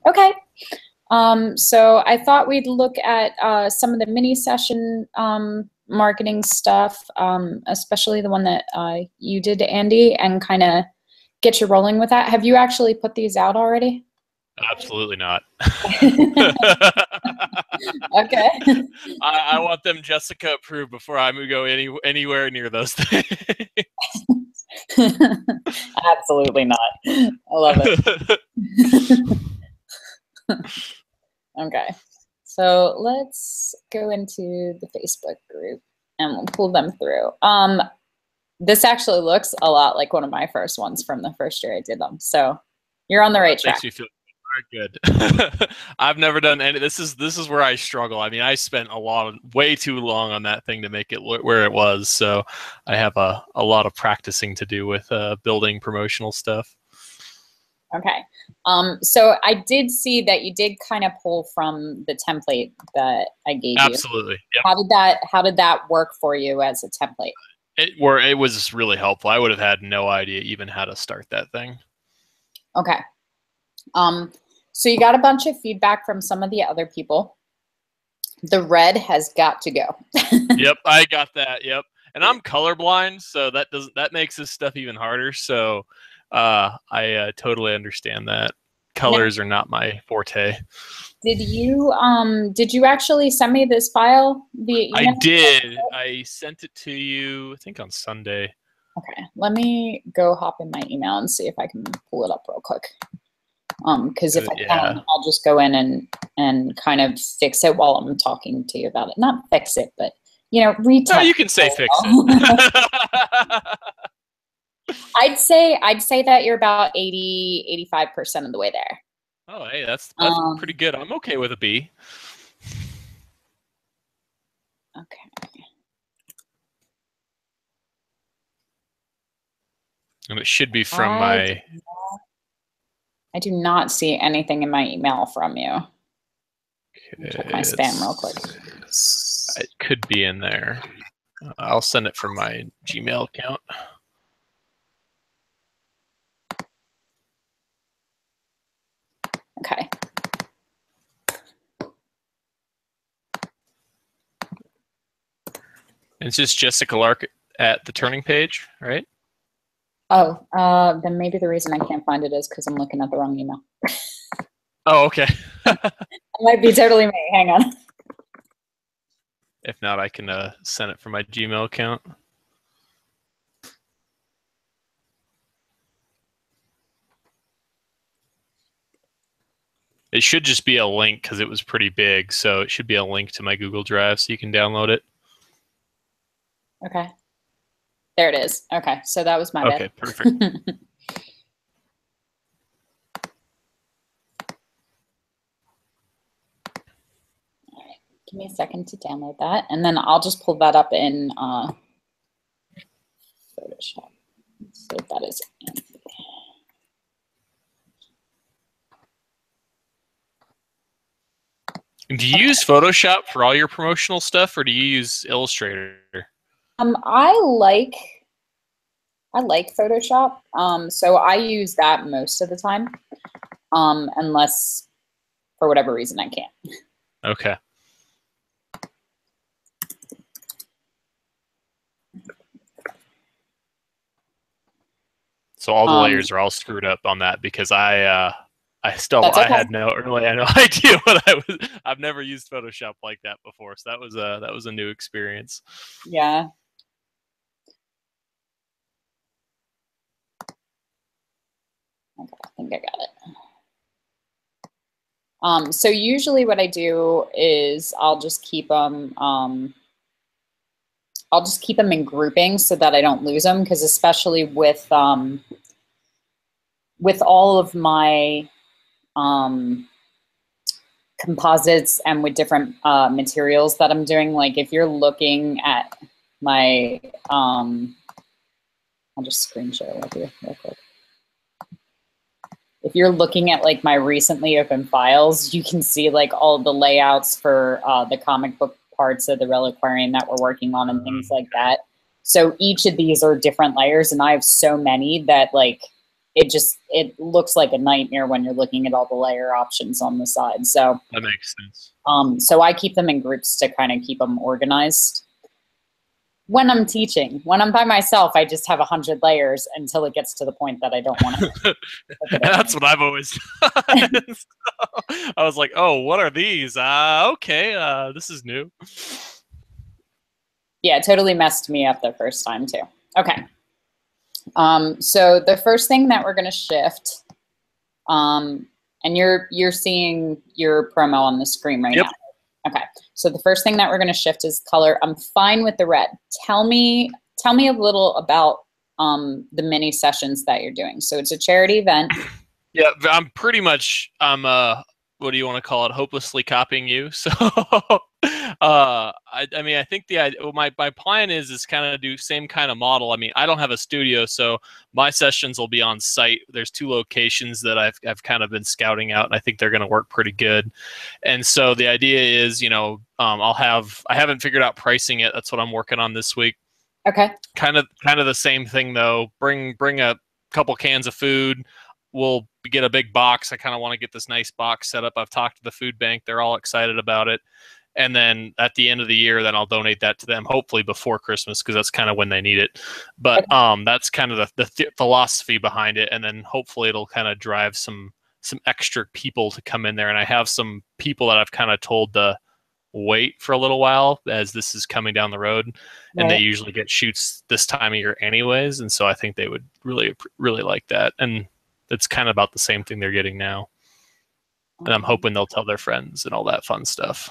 Okay. So I thought we'd look at some of the mini session marketing stuff, especially the one that you did, Andy, and kind of get you rolling with that. Have you actually put these out already? Absolutely not. Okay. I want them Jessica approved before I go anywhere near those things. Absolutely not. I love it. Okay. So let's go into the Facebook group and we'll pull them through. This actually looks a lot like one of my first ones from the first year I did them. So you're on the right track. Makes me feel good. I've never done any. This is where I struggle. I mean, I spent way too long on that thing to make it where it was. So I have a lot of practicing to do with building promotional stuff. Okay. So I did see that you did kind of pull from the template that I gave you. Absolutely. Yep. How did that work for you as a template? It was really helpful. I would have had no idea even how to start that thing. Okay. So you got a bunch of feedback from some of the other people. The red has got to go. Yep, I got that. Yep. And I'm colorblind, so that makes this stuff even harder. So I totally understand that. Colors are not my forte. Did you actually send me this file via email? I did. I sent it to you, I think on Sunday. Okay, let me go hop in my email and see if I can pull it up real quick. Because if I can, I'll just go in and kind of fix it while I'm talking to you about it. Not fix it, but retouch. No, you can say fix it. I'd say that you're about 85% of the way there. Oh, hey, that's pretty good. I'm okay with a B. Okay. And it should be from my... I do not see anything in my email from you. Okay, check my spam real quick. It could be in there. I'll send it from my Gmail account. Okay. It's just Jessica Lark at the turning page, right? Oh, then maybe the reason I can't find it is because I'm looking at the wrong email. Oh, okay. It might be totally me. Hang on. If not, I can send it from my Gmail account. It should just be a link because it was pretty big, so it should be a link to my Google Drive so you can download it. Okay. There it is. Okay, so that was my bad. Okay, perfect. Give me a second to download that, and then I'll just pull that up in Photoshop. Let's see if that is in. Do you use Photoshop for all your promotional stuff, or do you use Illustrator? I like Photoshop, so I use that most of the time, unless for whatever reason I can't. Okay. So all the layers are all screwed up on that because I had no idea what I was. I've never used Photoshop like that before, so that was a new experience. Yeah. Okay, I think I got it. So usually what I do is I'll just keep them. I'll just keep them in groupings so that I don't lose them, because especially with all of my composites and with different materials that I'm doing, like if you're looking at my, I'll just screen share with you real quick. If you're looking at like my recently opened files, you can see like all the layouts for the comic book parts of the Reliquarian that we're working on and things like that. So each of these are different layers, and I have so many that like it looks like a nightmare when you're looking at all the layer options on the side. So That makes sense. so I keep them in groups to kind of keep them organized. When I'm teaching, when I'm by myself, I just have 100 layers until it gets to the point that I don't want to. That's what I've always done. So I was like, oh, what are these? Okay, this is new. Yeah, it totally messed me up the first time too. Okay. So the first thing that we're going to shift, and you're seeing your promo on the screen right now. Okay. So the first thing that we're going to shift is color. I'm fine with the red. Tell me a little about the mini sessions that you're doing. So it's a charity event. Yeah, I'm pretty much what do you want to call it? Hopelessly copying you. So I mean, I think my plan is kind of do same kind of model. I mean, I don't have a studio, so my sessions will be on site. There's 2 locations that I've kind of been scouting out, and I think they're going to work pretty good. And so the idea is, you know, I haven't figured out pricing yet. That's what I'm working on this week. Okay. Kind of the same thing though. Bring a couple cans of food. We'll get a big box. I kind of want to get this nice box set up. I've talked to the food bank. They're all excited about it. And then at the end of the year, then I'll donate that to them, hopefully before Christmas, because that's kind of when they need it. But that's kind of the philosophy behind it. And then hopefully it'll kind of drive some extra people to come in there. And I have some people that I've kind of told to wait for a little while as this is coming down the road. And they usually get shoots this time of year anyways. And so I think they would really, really like that. And it's kind of about the same thing they're getting now. And I'm hoping they'll tell their friends and all that fun stuff.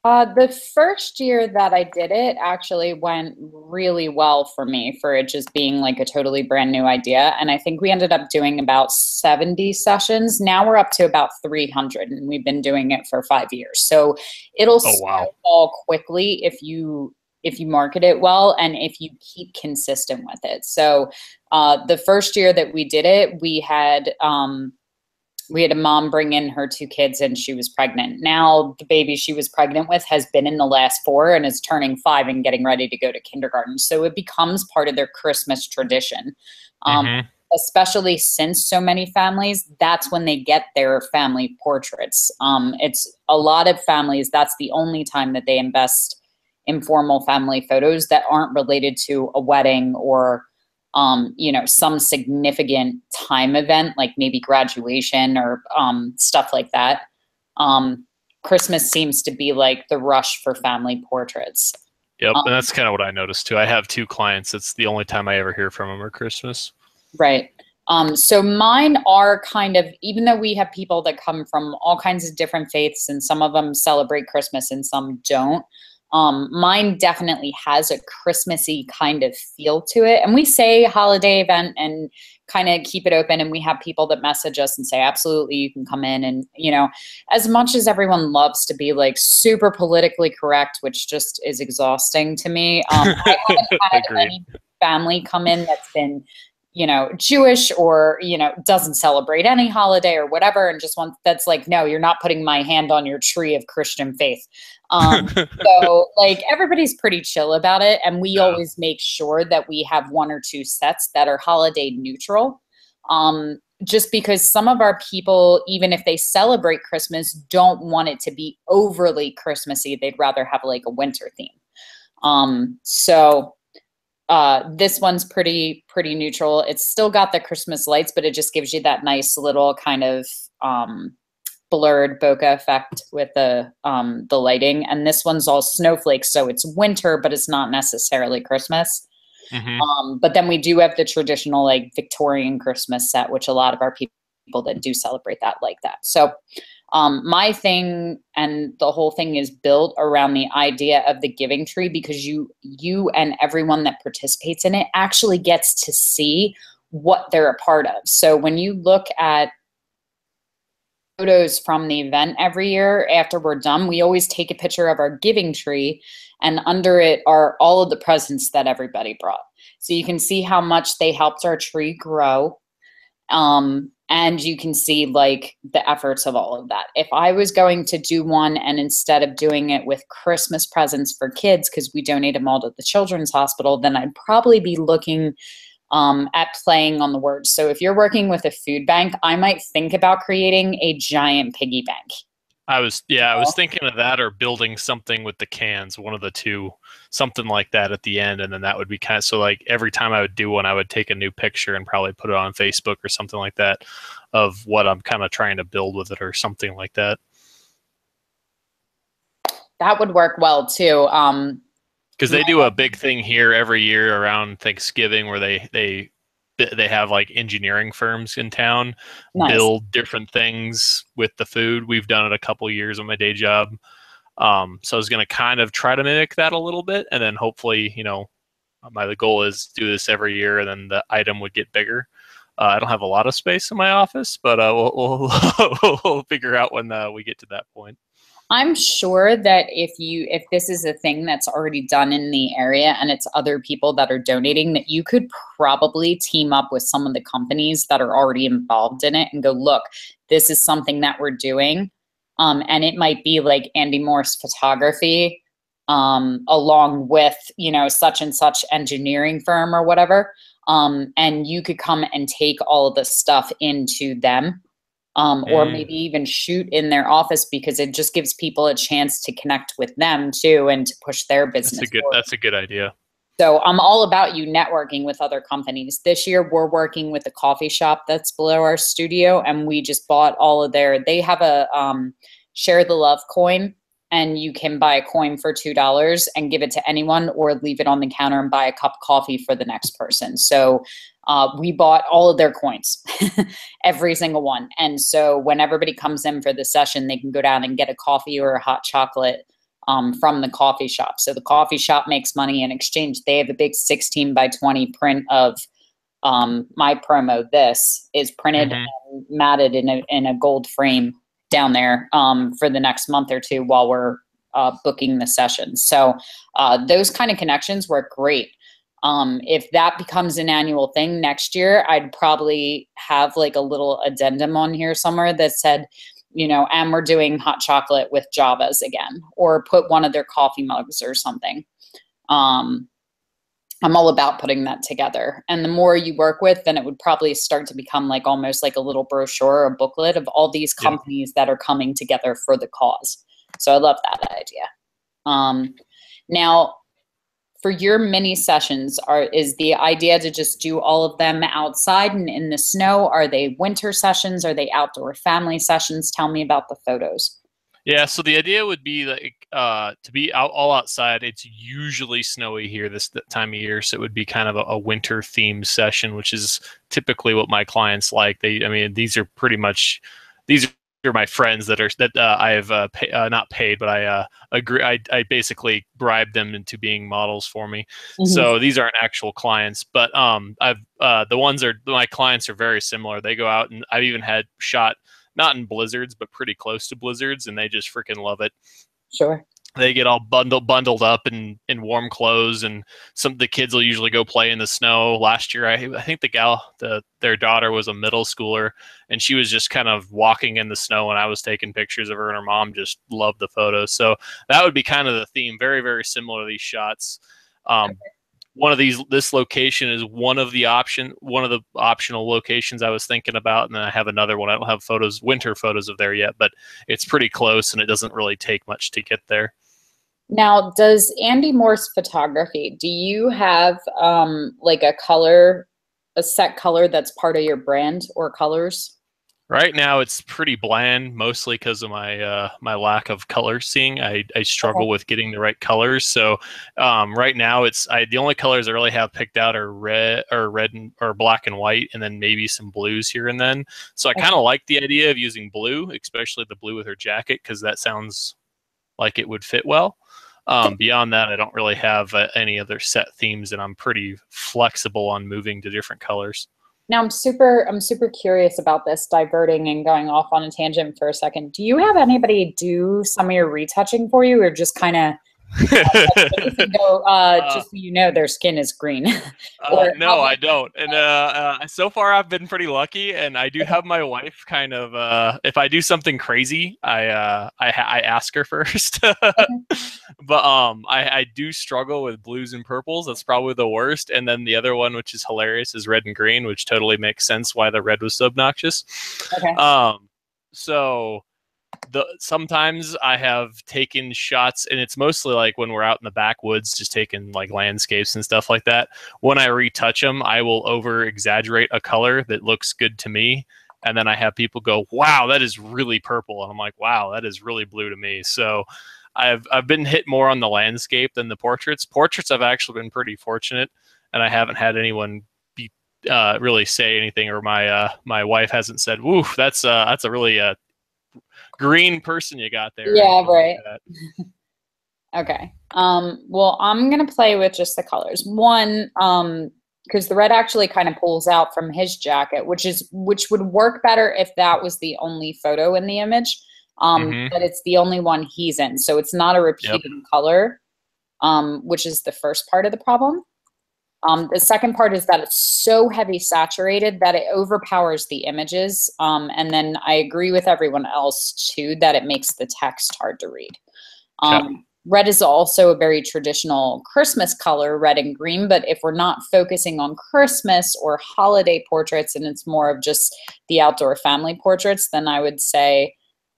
The first year that I did it actually went really well for me, for it just being like a totally brand new idea. And I think we ended up doing about 70 sessions. Now we're up to about 300, and we've been doing it for 5 years. So it'll snowball quickly if you market it well and if you keep consistent with it. So the first year that we did it, we had a mom bring in her 2 kids and she was pregnant. Now the baby she was pregnant with has been in the last 4 and is turning 5 and getting ready to go to kindergarten. So it becomes part of their Christmas tradition. Especially since so many families, that's when they get their family portraits. It's a lot of families, that's the only time that they invest in formal family photos that aren't related to a wedding or you know, some significant time event, like maybe graduation or stuff like that. Christmas seems to be like the rush for family portraits. Yep, and that's kind of what I noticed too. I have 2 clients. It's the only time I ever hear from them are Christmas. Right. So mine are kind of, even though we have people that come from all kinds of different faiths and some of them celebrate Christmas and some don't, mine definitely has a Christmassy kind of feel to it. And we say holiday event and kind of keep it open. And we have people that message us and say, absolutely, you can come in. And, you know, as much as everyone loves to be like super politically correct, which just is exhausting to me, I haven't had any family come in that's been, you know, Jewish or, you know, doesn't celebrate any holiday or whatever. And just that's like, no, you're not putting my hand on your tree of Christian faith. So like everybody's pretty chill about it. And we always make sure that we have 1 or 2 sets that are holiday neutral. Just because some of our people, even if they celebrate Christmas, don't want it to be overly Christmassy. They'd rather have like a winter theme. So this one's pretty neutral. It's still got the Christmas lights, but it just gives you that nice little kind of blurred bokeh effect with the lighting. And this one's all snowflakes, so it's winter, but it's not necessarily Christmas. But then we do have the traditional like Victorian Christmas set, which a lot of our people that do celebrate that like that. So my thing and the whole thing is built around the idea of the giving tree, because you and everyone that participates in it actually gets to see what they're a part of. So when you look at photos from the event every year after we're done, we always take a picture of our giving tree, and under it are all of the presents that everybody brought. So you can see how much they helped our tree grow. And you can see like the efforts of all of that. If I was going to do one and instead of doing it with Christmas presents for kids, because we donate them all to the Children's Hospital, then I'd probably be looking at playing on the words. So if you're working with a food bank, I might think about creating a giant piggy bank. I was thinking of that or building something with the cans, one of the two, something like that at the end, and then that would be kind of so like every time I would do one, I would take a new picture and probably put it on Facebook or something like that of what I'm kind of trying to build with it or something like that. That would work well too. Because they do a big thing here every year around Thanksgiving where they have like engineering firms in town build different things with the food. We've done it a couple years on my day job. So I was going to kind of try to mimic that a little bit, and then hopefully, the goal is to do this every year, and then the item would get bigger. I don't have a lot of space in my office, but we'll figure out when we get to that point. I'm sure that if this is a thing that's already done in the area and it's other people that are donating, that you could probably team up with some of the companies that are already involved in it and go, look, this is something that we're doing. And it might be like Andy Morse Photography, along with, such and such engineering firm or whatever. And you could come and take all of the stuff into them. Or maybe even shoot in their office, because it just gives people a chance to connect with them too and to push their business forward. That's a good idea. So I'm all about you networking with other companies. This year we're working with a coffee shop that's below our studio, and we just bought all of they have a Share the Love coin, and you can buy a coin for $2 and give it to anyone or leave it on the counter and buy a cup of coffee for the next person. So we bought all of their coins, every single one. And so when everybody comes in for the session, they can go down and get a coffee or a hot chocolate from the coffee shop. So the coffee shop makes money in exchange. They have a big 16x20 print of my promo. This is printed and matted in a gold frame down there for the next month or two while we're booking the sessions. So those kind of connections work great. If that becomes an annual thing next year, I'd probably have like a little addendum on here somewhere that said, and we're doing hot chocolate with Javas again, or put one of their coffee mugs or something. I'm all about putting that together. And the more you work with, then it would probably start to become like almost like a little brochure or booklet of all these companies that are coming together for the cause. So I love that idea. Now, for your mini sessions, is the idea to just do all of them outside and in the snow? Are they winter sessions? Are they outdoor family sessions? Tell me about the photos. Yeah, so the idea would be like to be all outside. It's usually snowy here this time of year, so it would be kind of a winter themed session, which is typically what my clients like. These are my friends that I have not paid, but I agree. I basically bribed them into being models for me. So these aren't actual clients, but my clients are very similar. They go out, and I've even had shot not in blizzards, but pretty close to blizzards, and they just freaking love it. Sure. They get all bundled up in warm clothes, and some of the kids will usually go play in the snow. Last year, I think their daughter was a middle schooler, and she was just kind of walking in the snow, and I was taking pictures of her, and her mom just loved the photos. So that would be kind of the theme. Very, very similar to these shots. This location is one of the optional locations I was thinking about, and then I have another one. I don't have winter photos of there yet, but it's pretty close, and it doesn't really take much to get there. Now, does Andy Morse Photography, do you have like a set color that's part of your brand or colors? Right now, it's pretty bland, mostly because of my my lack of color seeing. I struggle with getting the right colors. So right now, the only colors I really have picked out are red or black and white, and then maybe some blues here and then. So I kind of like the idea of using blue, especially the blue with her jacket, because that sounds like it would fit well. Beyond that, I don't really have any other set themes, and I'm pretty flexible on moving to different colors. Now I'm super curious about this, diverting and going off on a tangent for a second. Do you have anybody do some of your retouching for you, or just kind of Even though, just so you know, their skin is green. Or no, I don't. And so far I've been pretty lucky, and I do have my wife kind of. If I do something crazy, I ask her first. But I do struggle with blues and purples. That's probably the worst. And then the other one, which is hilarious, is red and green, which totally makes sense why the red was so obnoxious. Okay. So sometimes I have taken shots, and it's mostly like when we're out in the backwoods, just taking like landscapes and stuff like that. When I retouch them, I will over exaggerate a color that looks good to me, and then I have people go, "Wow, that is really purple," and I'm like, "Wow, that is really blue to me." So I've been hit more on the landscape than the portraits. Portraits, I've actually been pretty fortunate, and I haven't had anyone be really say anything, or my wife hasn't said, "Woo, that's a really green person you got there." Yeah, right. Like Okay. Well, I'm gonna play with just the colors. One, because the red actually kind of pulls out from his jacket, which would work better if that was the only photo in the image. But it's the only one he's in, so it's not a repeating color, which is the first part of the problem. The second part is that it's so heavy saturated that it overpowers the images. And then I agree with everyone else too that it makes the text hard to read. Red is also a very traditional Christmas color, red and green, but if we're not focusing on Christmas or holiday portraits and it's more of just the outdoor family portraits, then I would say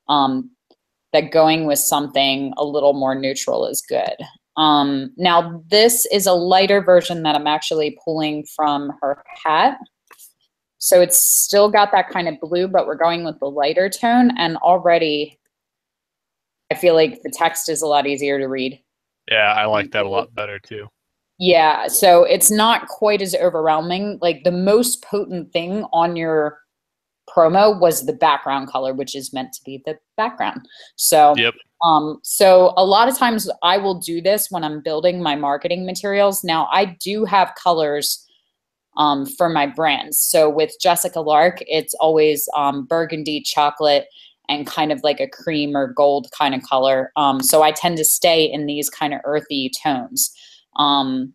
that going with something a little more neutral is good. Now this is a lighter version that I'm actually pulling from her hat. So it's still got that kind of blue, but we're going with the lighter tone, and already I feel like the text is a lot easier to read. Yeah, I like that a lot better too. Yeah, so it's not quite as overwhelming. Like the most potent thing on your promo was the background color, which is meant to be the background. So yep. So a lot of times I will do this when I'm building my marketing materials. Now I do have colors for my brands. So with Jessica Lark, it's always burgundy, chocolate, and kind of like a cream or gold kind of color. So I tend to stay in these kind of earthy tones. And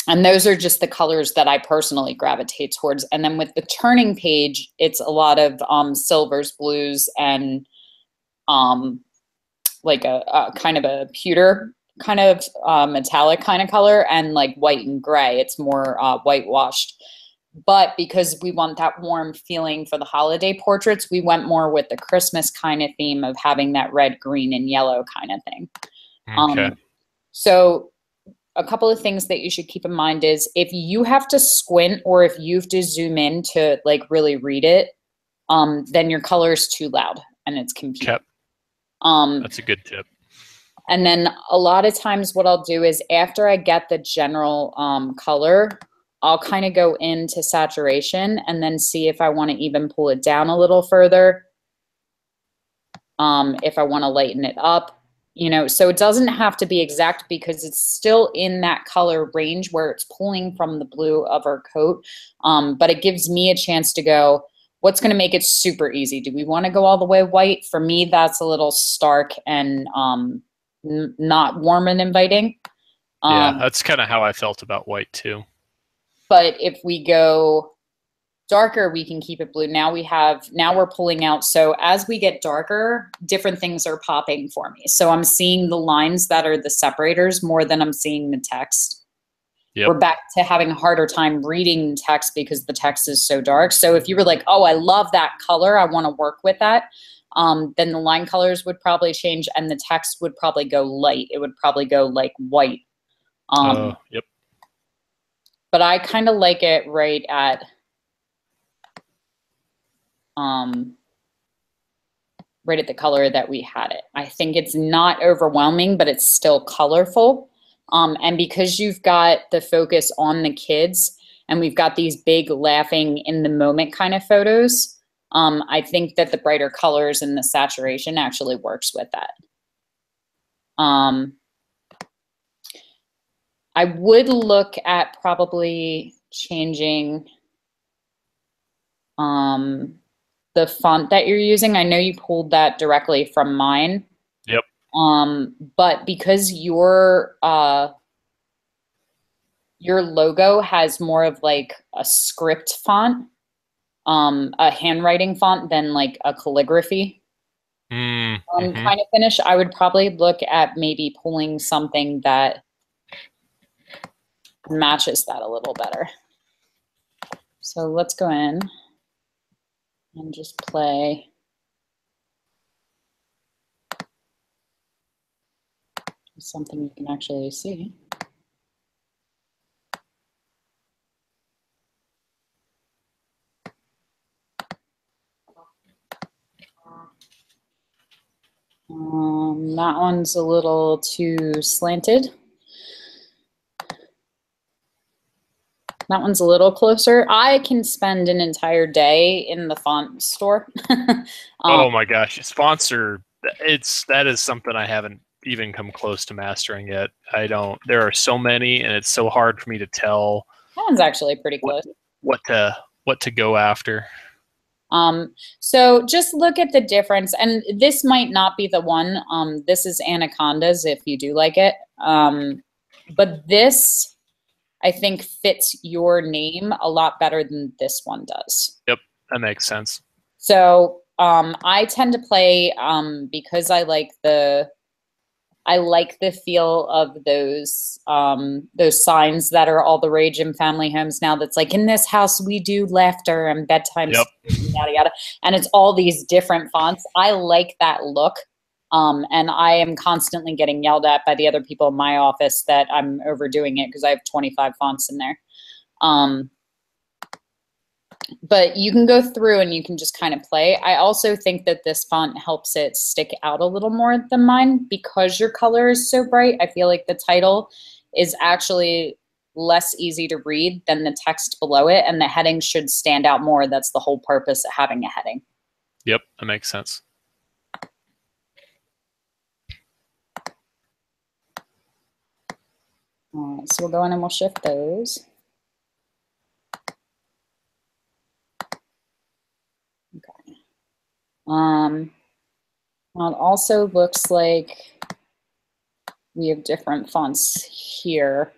those are just the colors that I personally gravitate towards. And then with the turning page, it's a lot of silvers, blues, and like a kind of a pewter kind of metallic kind of color, and like white and gray. It's more whitewashed. But because we want that warm feeling for the holiday portraits, we went more with the Christmas kind of theme of having that red, green, and yellow kind of thing. Okay. So a couple of things that you should keep in mind is if you have to squint or if you have to zoom in to like really read it, then your color is too loud and it's confusing. That's a good tip. And then a lot of times what I'll do is after I get the general color, I'll kind of go into saturation and then see if I want to even pull it down a little further. If I want to lighten it up, you know, so it doesn't have to be exact because it's still in that color range where it's pulling from the blue of her coat. But it gives me a chance to go, what's going to make it super easy? Do we want to go all the way white? For me, that's a little stark and not warm and inviting. Yeah, that's kind of how I felt about white too. But if we go darker, we can keep it blue. Now we're pulling out. So as we get darker, different things are popping for me. So I'm seeing the lines that are the separators more than I'm seeing the text. Yep. We're back to having a harder time reading text because the text is so dark. So if you were like, oh, I love that color, I want to work with that, then the line colors would probably change and the text would probably go light. It would probably go like white. Yep. But I kind of like it right at the color that we had it. I think it's not overwhelming, but it's still colorful. And because you've got the focus on the kids and we've got these big laughing in the moment kind of photos, I think that the brighter colors and the saturation actually works with that. I would look at probably changing the font that you're using. I know you pulled that directly from mine. Yep. But because your logo has more of like a script font, a handwriting font than like a calligraphy Mm-hmm. kind of finish, I would probably look at maybe pulling something that matches that a little better. So let's go in and just play something you can actually see. That one's a little too slanted. That one's a little closer. I can spend an entire day in the font store. Oh my gosh, sponsor! That is something I haven't even come close to mastering yet. I don't. There are so many, and it's so hard for me to tell That one's actually pretty what close. what to go after. So just look at the difference, and this might not be the one. This is Anacondas if you do like it. But this, I think, fits your name a lot better than this one does. Yep, that makes sense. So I tend to play because I like the feel of those signs that are all the rage in family homes now. That's like, in this house we do laughter and bedtime Yep. yada yada, and it's all these different fonts. I like that look, and I am constantly getting yelled at by the other people in my office that I'm overdoing it because I have 25 fonts in there. But you can go through and you can just kind of play. I also think that this font helps it stick out a little more than mine because your color is so bright. I feel like the title is actually less easy to read than the text below it, and the heading should stand out more. That's the whole purpose of having a heading. Yep, that makes sense. So we'll go in and we'll shift those. Okay. Well, it also looks like we have different fonts here.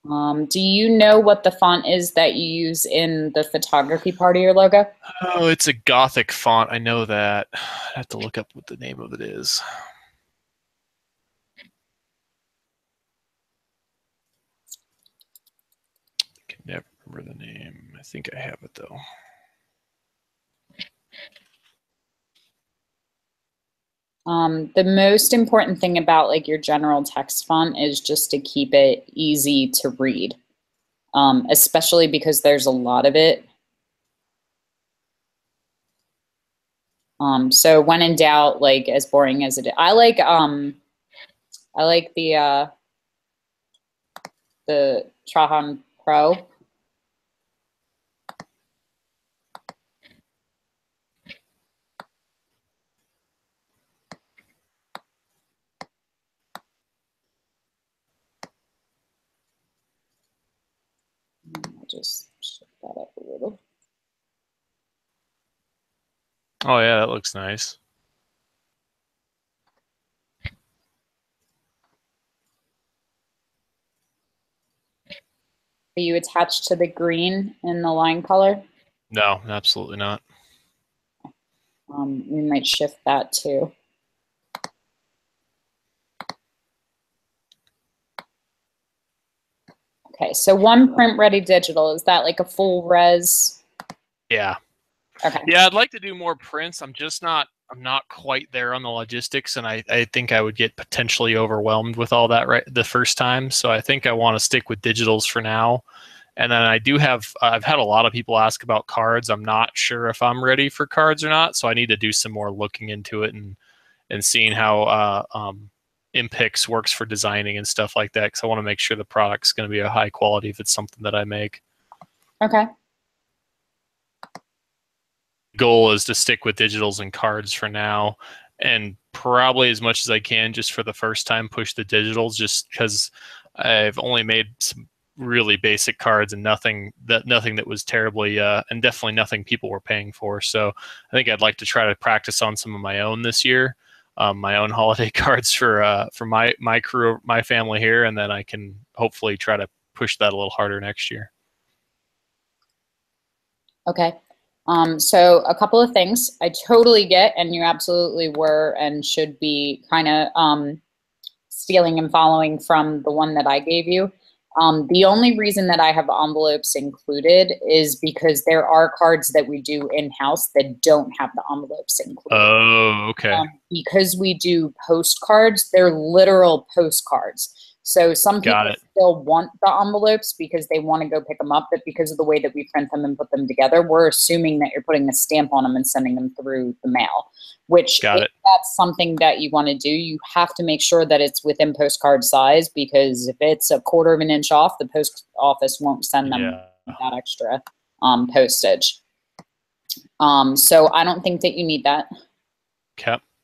Do you know what the font is that you use in the photography part of your logo? Oh, it's a Gothic font. I know that. I have to look up what the name of it is. I can never remember the name. I think I have it though. The most important thing about like your general text font is just to keep it easy to read, especially because there's a lot of it. So when in doubt, like as boring as it is, I like the Trahan Pro. I'll just shift that up a little. Oh yeah, that looks nice. Are you attached to the green in the line color? No, absolutely not. We might shift that too. Okay, so one print ready digital, is that like a full res? Yeah. Okay. Yeah, I'd like to do more prints. I'm not quite there on the logistics, and I think I would get potentially overwhelmed with all that right the first time. So I think I want to stick with digitals for now. And then I've had a lot of people ask about cards. I'm not sure if I'm ready for cards or not, so I need to do some more looking into it and seeing how Impix works for designing and stuff like that, because I want to make sure the product's going to be a high quality if it's something that I make. Okay. Goal is to stick with digitals and cards for now, and probably as much as I can just for the first time push the digitals, just because I've only made some really basic cards and nothing that was terribly and definitely nothing people were paying for. So I think I'd like to try to practice on some of my own this year, my own holiday cards for my crew, my family here, and then I can hopefully try to push that a little harder next year. Okay. So a couple of things I totally get, and you absolutely were and should be kind of stealing and following from the one that I gave you. The only reason that I have envelopes included is because there are cards that we do in-house that don't have the envelopes included. Oh, okay. Because we do postcards, they're literal postcards. So some people still want the envelopes because they want to go pick them up, but because of the way that we print them and put them together, we're assuming that you're putting a stamp on them and sending them through the mail, which if that's something that you want to do, you have to make sure that it's within postcard size, because if it's a quarter of an inch off, the post office won't send them that extra postage. So I don't think that you need that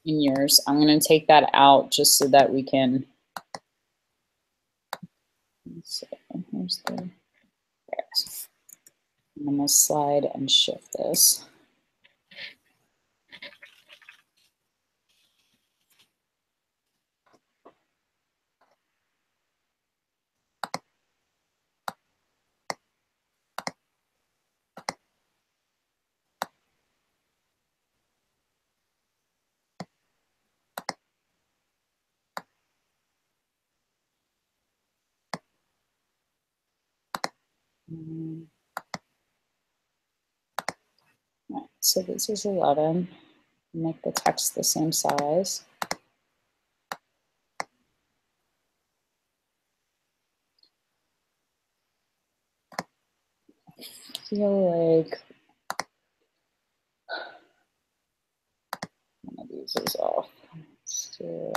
in yours. I'm going to take that out just so that we can... So here's the, I'm going to slide and shift this. Right, so this is 11. Make the text the same size. I feel like one of these is off. Let's do...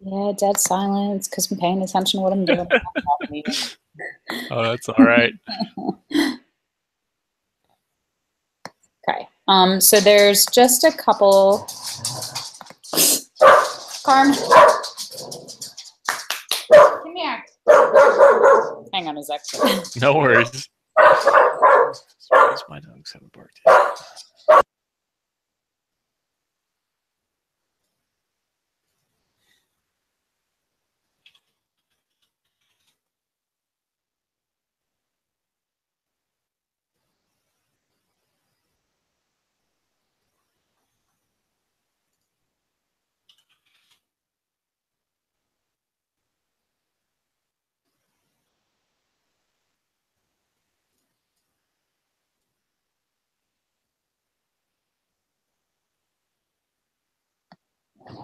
Yeah, dead silence because I'm paying attention to what I'm doing. Oh, that's all right. Okay. So there's just a couple. Carm, come here. Hang on a second. No worries. My dogs haven't barked yet.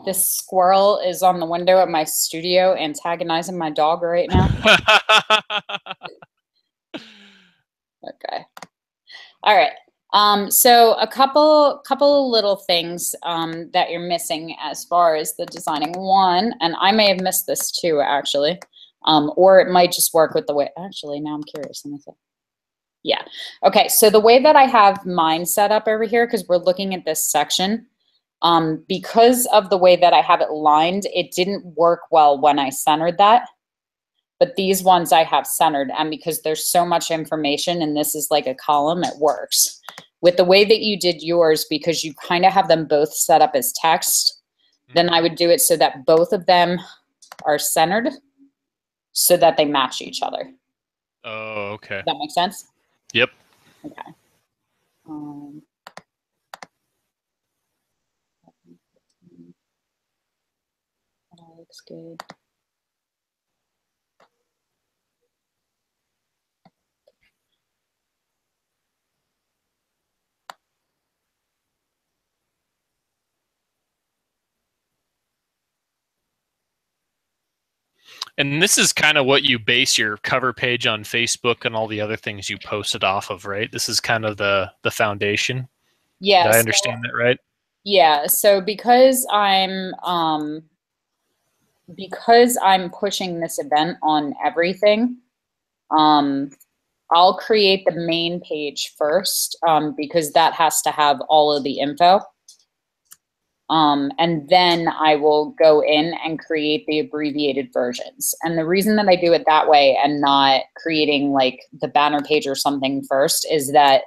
This squirrel is on the window at my studio antagonizing my dog right now. Okay. All right. So a couple little things that you're missing as far as the designing. One, and I may have missed this too, actually, or it might just work with the way. Actually, now I'm curious. Let me see. Yeah. Okay. So the way that I have mine set up over here, because we're looking at this section, because of the way that I have it lined, it didn't work well when I centered that. But these ones I have centered, and because there's so much information and this is like a column, it works. With the way that you did yours, because you kind of have them both set up as text, then I would do it so that both of them are centered so that they match each other. Oh, okay. Does that make sense? Yep. Okay. That looks good. And this is kind of what you base your cover page on Facebook and all the other things you posted off of, right? This is kind of the foundation. Did I Yes. understand that right? Yeah. So because I'm pushing this event on everything, um, I'll create the main page first, because that has to have all of the info. And then I will go in and create the abbreviated versions. And the reason that I do it that way and not creating like the banner page or something first is that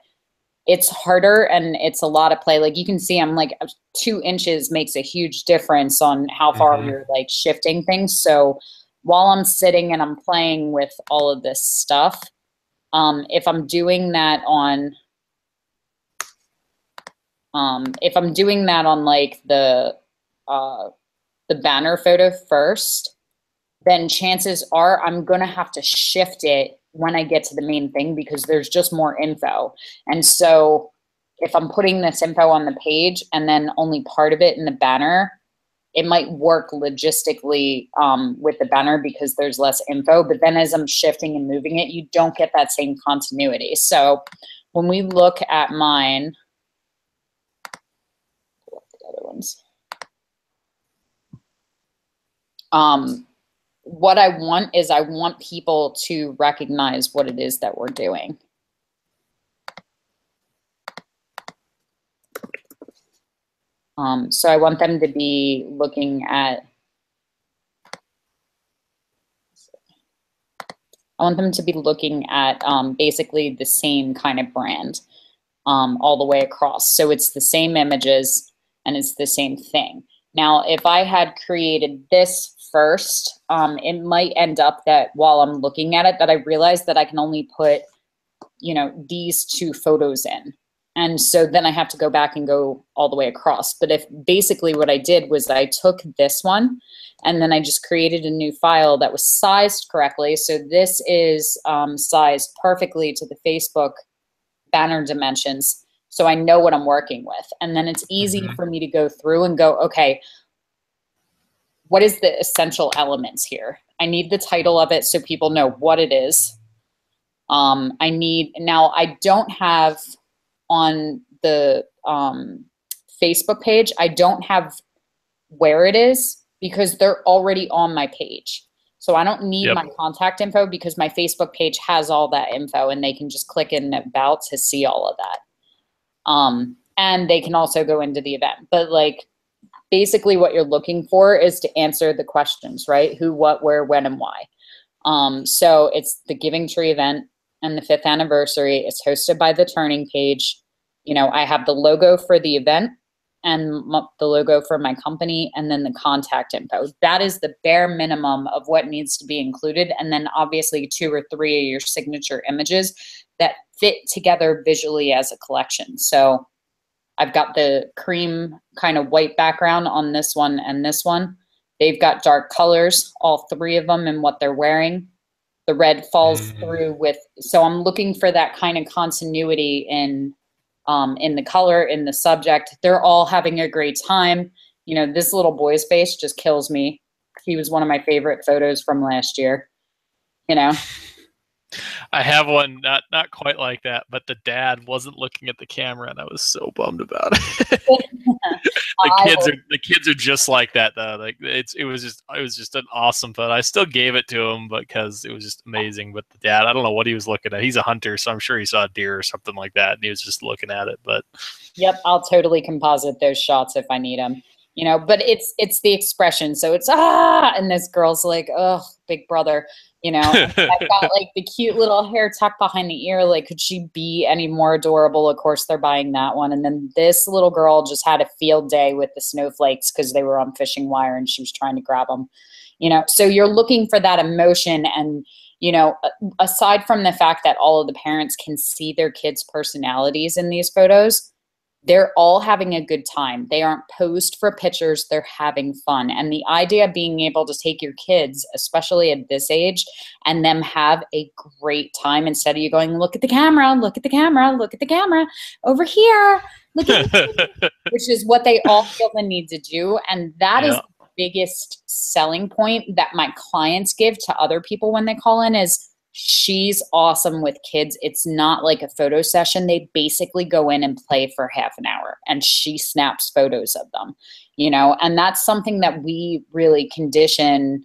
it's harder and it's a lot of play. Like you can see I'm like 2 inches makes a huge difference on how far you're like shifting things. So while I'm sitting and I'm playing with all of this stuff, if I'm doing that on like the banner photo first, then chances are I'm going to have to shift it when I get to the main thing because there's just more info. And so if I'm putting this info on the page and then only part of it in the banner, it might work logistically with the banner because there's less info. But then as I'm shifting and moving it, you don't get that same continuity. So when we look at mine, pull up the other ones. What I want is I want people to recognize what it is that we're doing. So I want them to be looking at, basically the same kind of brand all the way across. So it's the same images and it's the same thing. Now, if I had created this first, it might end up that while I'm looking at it, that I realize that I can only put, you know, these 2 photos in. And so then I have to go back and go all the way across. But if basically what I did was I took this one and then I just created a new file that was sized correctly. So this is sized perfectly to the Facebook banner dimensions. So I know what I'm working with. And then it's easy for me to go through and go, okay, what is the essential elements here? I need the title of it so people know what it is. Now I don't have on the Facebook page, I don't have where it is because they're already on my page. So I don't need my contact info because my Facebook page has all that info and they can just click in about to see all of that. And they can also go into the event. But like basically what you're looking for is to answer the questions, right? Who, what, where, when, and why. So it's the Giving Tree event and the 5th anniversary. It's hosted by the Turning Page. You know, I have the logo for the event and the logo for my company and then the contact info. That is the bare minimum of what needs to be included. And then obviously 2 or 3 of your signature images that fit together visually as a collection. So I've got the cream kind of white background on this one and this one. They've got dark colors, all 3 of them, and what they're wearing. The red falls through with, so I'm looking for that kind of continuity in the color, in the subject. They're all having a great time. You know, this little boy's face just kills me. He was one of my favorite photos from last year, you know. I have one not quite like that, but the dad wasn't looking at the camera, and I was so bummed about it. the kids are just like that though. Like it was just an awesome photo. I still gave it to him because it was just amazing. But the dad, I don't know what he was looking at. He's a hunter, so I'm sure he saw a deer or something like that, and he was just looking at it. But yep, I'll totally composite those shots if I need them. You know, but it's the expression. So it's and this girl's like, oh, big brother. You know, I've got like the cute little hair tucked behind the ear. Like, could she be any more adorable? Of course, they're buying that one. And then this little girl just had a field day with the snowflakes because they were on fishing wire and she was trying to grab them. You know, so you're looking for that emotion. And, you know, aside from the fact that all of the parents can see their kids' personalities in these photos, they're all having a good time. They aren't posed for pictures. They're having fun. And the idea of being able to take your kids, especially at this age, and them have a great time instead of you going, look at the camera, look at the camera, look at the camera over here, look at which is what they all feel the need to do. And that is the biggest selling point that my clients give to other people when they call in is she's awesome with kids. It's not like a photo session. They basically go in and play for half an hour and she snaps photos of them, and that's something that we really condition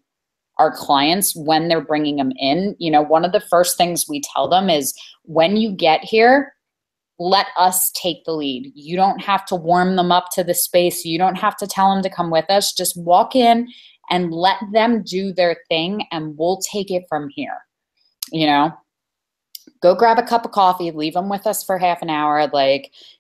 our clients when they're bringing them in. One of the first things we tell them is when you get here, let us take the lead. You don't have to warm them up to the space. You don't have to tell them to come with us. Just walk in and let them do their thing and we'll take it from here. Go grab a cup of coffee, leave them with us for half an hour.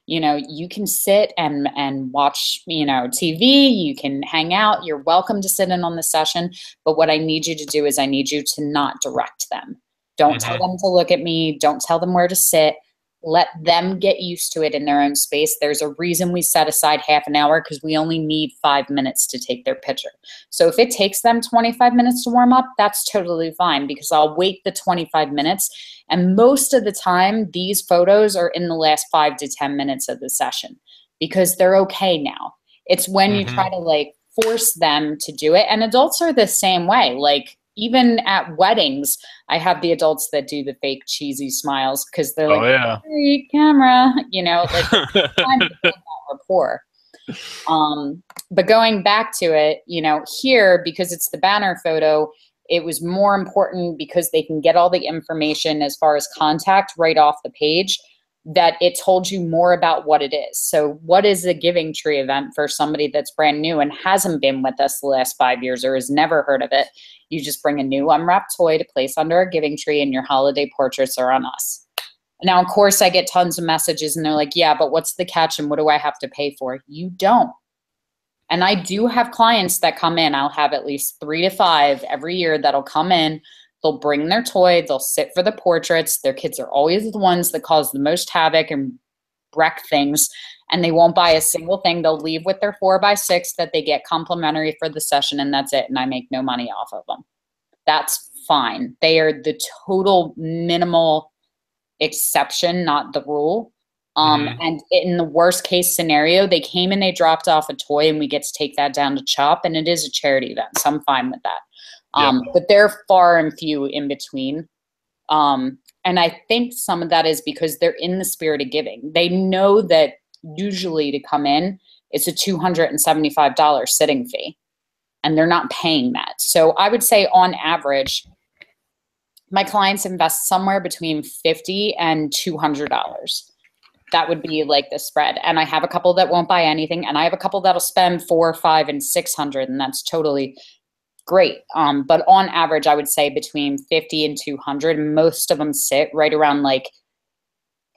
You can sit and watch, TV, you can hang out. You're welcome to sit in on the session. But what I need you to do is I need you to not direct them. Don't tell them to look at me. Don't tell them where to sit. Let them get used to it in their own space. There's a reason we set aside half an hour because we only need 5 minutes to take their picture. So if it takes them 25 minutes to warm up, that's totally fine because I'll wait the 25 minutes. And most of the time, these photos are in the last 5 to 10 minutes of the session because they're okay now. It's when you try to force them to do it. And adults are the same way. Even at weddings, I have the adults that do the fake cheesy smiles because they're hey, camera, time to build that rapport. But going back to it, here, because it's the banner photo, it was more important because they can get all the information as far as contact right off the page, that it told you more about what it is. So what is a Giving Tree event for somebody that's brand new and hasn't been with us the last 5 years or has never heard of it? You just bring a new unwrapped toy to place under a giving tree and your holiday portraits are on us. Now, of course, I get tons of messages and they're like, yeah, but what's the catch and what do I have to pay for? You don't. And I do have clients that come in. I'll have at least 3 to 5 every year that'll come in. They'll bring their toy. They'll sit for the portraits. Their kids are always the ones that cause the most havoc and wreck things. And they won't buy a single thing. They'll leave with their 4x6 that they get complimentary for the session, and that's it. And I make no money off of them. That's fine. They are the total minimal exception, not the rule. And in the worst case scenario, they came and they dropped off a toy and we get to take that down to CHOP, and it is a charity event. So I'm fine with that. But they're far and few in between. And I think some of that is because they're in the spirit of giving. They know that usually to come in, it's a $275 sitting fee, and they're not paying that. So I would say on average, my clients invest somewhere between $50 and $200. That would be the spread. And I have a couple that won't buy anything, and I have a couple that'll spend $400, $500, and $600, and that's totally great. But on average, I would say between 50 and 200. Most of them sit right around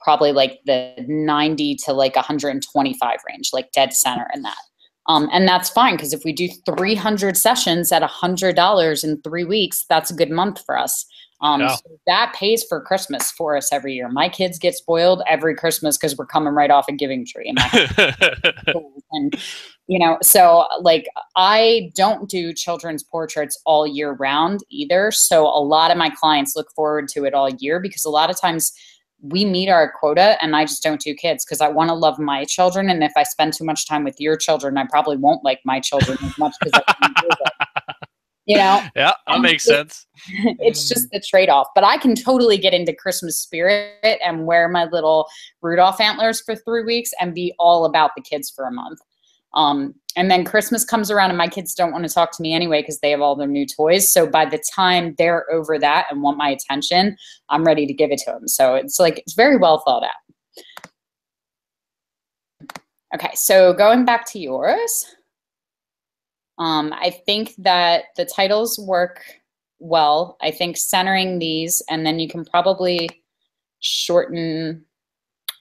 probably the 90 to 125 range, dead center in that. And that's fine because if we do 300 sessions at $100 in 3 weeks, that's a good month for us. So that pays for Christmas for us every year. My kids get spoiled every Christmas because we're coming right off a Giving Tree. And so I don't do children's portraits all year round either. So a lot of my clients look forward to it all year because a lot of times we meet our quota and I just don't do kids because I want to love my children. And if I spend too much time with your children, I probably won't like my children as much because I can't do it. Yeah, that makes sense. It's just the trade-off. But I can totally get into Christmas spirit and wear my little Rudolph antlers for 3 weeks and be all about the kids for a month. And then Christmas comes around and my kids don't want to talk to me anyway because they have all their new toys. So by the time they're over that and want my attention, I'm ready to give it to them. So it's it's very well thought out. Okay, so going back to yours. I think that the titles work well. I think centering these, and then you can probably shorten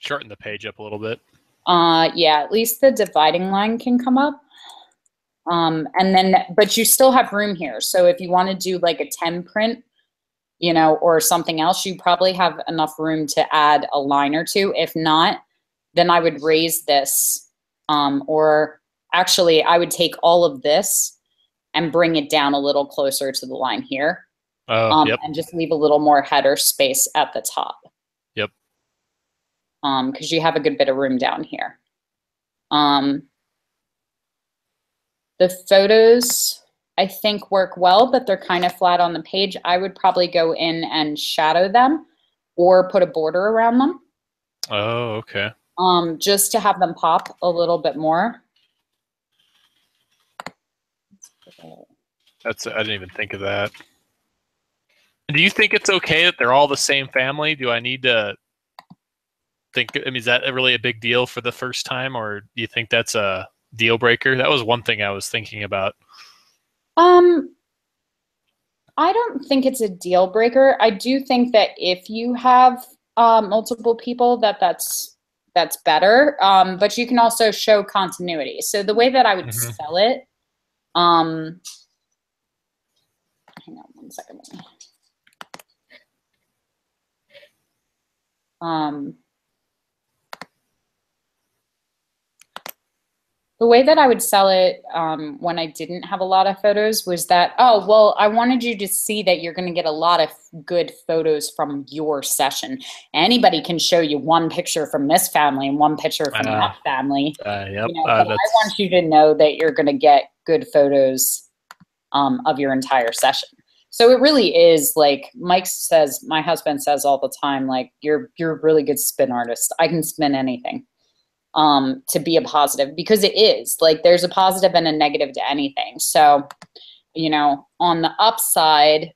the page up a little bit. Yeah, at least the dividing line can come up. And then, but you still have room here. So if you want to do a 10 print, or something else, you probably have enough room to add a line or two. If not, then I would raise this, or actually I would take all of this and bring it down a little closer to the line here. And just leave a little more header space at the top. Yep. Because you have a good bit of room down here. The photos, I think, work well, but they're kind of flat on the page. I would probably go in and shadow them or put a border around them. Oh, okay. Just to have them pop a little bit more. I didn't even think of that. Do you think it's okay that they're all the same family? Do I need to think, I mean, is that really a big deal for the first time, or do you think that's a deal breaker? That was one thing I was thinking about. I don't think it's a deal breaker. I do think that if you have multiple people, that's better. But you can also show continuity. So the way that I would sell it, hang on one second. The way that I would sell it when I didn't have a lot of photos was that, oh, well, I wanted you to see that you're going to get a lot of good photos from your session. Anybody can show you one picture from this family and one picture from that family. Yep. You know, but I want you to know that you're going to get good photos of your entire session. So it really is like Mike says, my husband says all the time, like, you're a really good spin artist. I can spin anything. To be a positive, because it is like there's a positive and a negative to anything. So, you know, on the upside,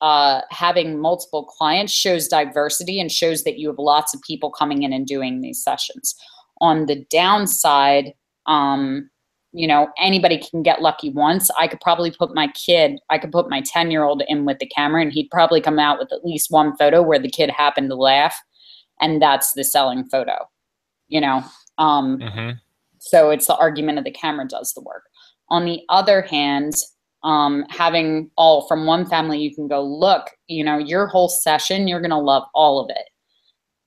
having multiple clients shows diversity and shows that you have lots of people coming in and doing these sessions. On the downside, you know, anybody can get lucky once. I could probably put my 10-year-old in with the camera, and he'd probably come out with at least one photo where the kid happened to laugh, and that's the selling photo, you know. So it's the argument of the camera does the work. On the other hand, having all from one family, you can go, look, you know, your whole session, you're going to love all of it.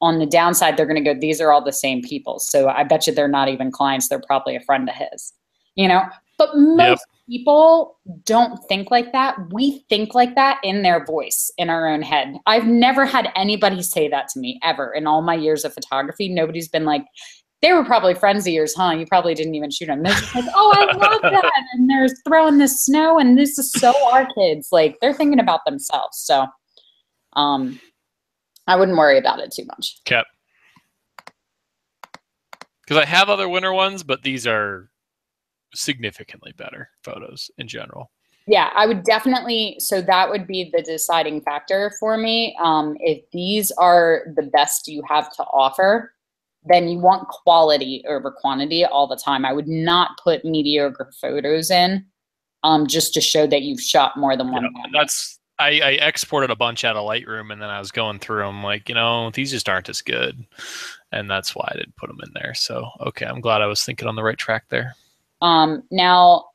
On the downside, they're going to go, these are all the same people. So I bet you they're not even clients. They're probably a friend of his, you know, but most people don't think like that. We think like that in their voice, in our own head. I've never had anybody say that to me ever in all my years of photography. Nobody's been like, they were probably friends of yours, huh? You probably didn't even shoot them. They're just like, oh, I love that. And they're throwing the snow, and this is so our kids. Like, they're thinking about themselves. So I wouldn't worry about it too much. Okay. Because I have other winter ones, but these are significantly better photos in general. Yeah, I would definitely, so that would be the deciding factor for me. If these are the best you have to offer, then you want quality over quantity all the time. I would not put mediocre photos in just to show that you've shot more than one. I exported a bunch out of Lightroom, and then I was going through them like, you know, these just aren't as good. And that's why I didn't put them in there. So, okay, I'm glad I was thinking on the right track there. Now,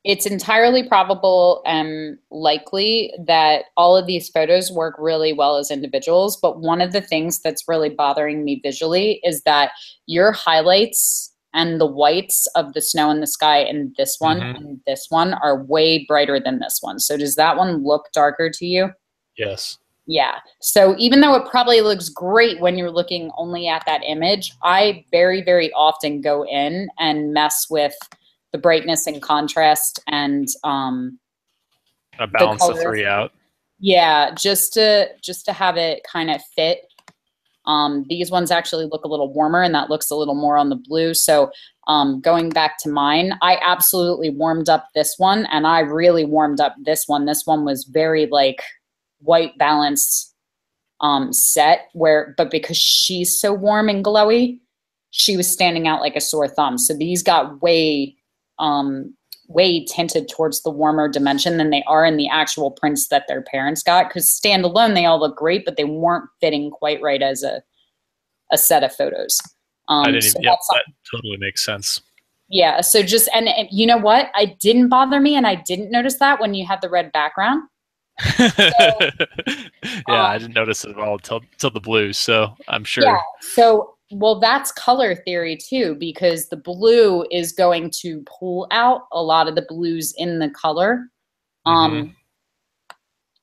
it's entirely probable and likely that all of these photos work really well as individuals. But one of the things that's really bothering me visually is that your highlights and the whites of the snow in the sky in this one and this one are way brighter than this one. So does that one look darker to you? Yes. Yeah. So even though it probably looks great when you're looking only at that image, I very, very often go in and mess with the brightness and contrast and balance the three out. Yeah, just to have it kind of fit. These ones actually look a little warmer, and that looks a little more on the blue. So going back to mine, I absolutely warmed up this one, and I really warmed up this one. This one was very like white balance set, but because she's so warm and glowy, she was standing out like a sore thumb. So these got way tinted towards the warmer dimension than they are in the actual prints that their parents got, because standalone they all look great, but they weren't fitting quite right as a set of photos. That totally makes sense. Yeah, so just and you know what, I didn't bother me, and I didn't notice that when you had the red background. So, I didn't notice it at all till the blues, so I'm sure. Yeah, so well, that's color theory too, because the blue is going to pull out a lot of the blues in the color.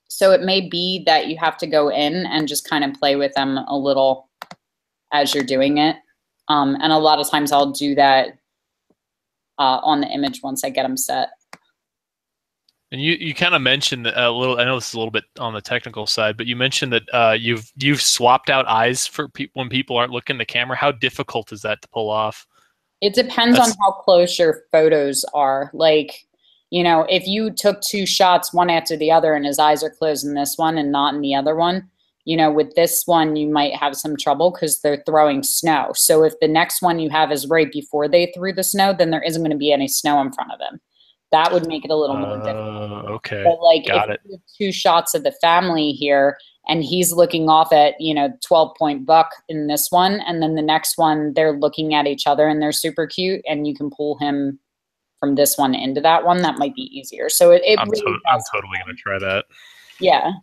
So it may be that you have to go in and just kind of play with them a little as you're doing it. And a lot of times I'll do that on the image once I get them set. And you kind of mentioned a little. I know this is a little bit on the technical side, but you mentioned that you've swapped out eyes for when people aren't looking at the camera. How difficult is that to pull off? It depends on how close your photos are. Like, you know, if you took 2 shots one after the other and his eyes are closed in this one and not in the other one, you know, with this one you might have some trouble because they're throwing snow. So if the next one you have is right before they threw the snow, then there isn't going to be any snow in front of them. That would make it a little more difficult. Okay. But like Got if it. you have 2 shots of the family here and he's looking off at, you know, 12-point buck in this one, and then the next one they're looking at each other and they're super cute, and you can pull him from this one into that one, that might be easier. So I'm totally gonna try that. Yeah.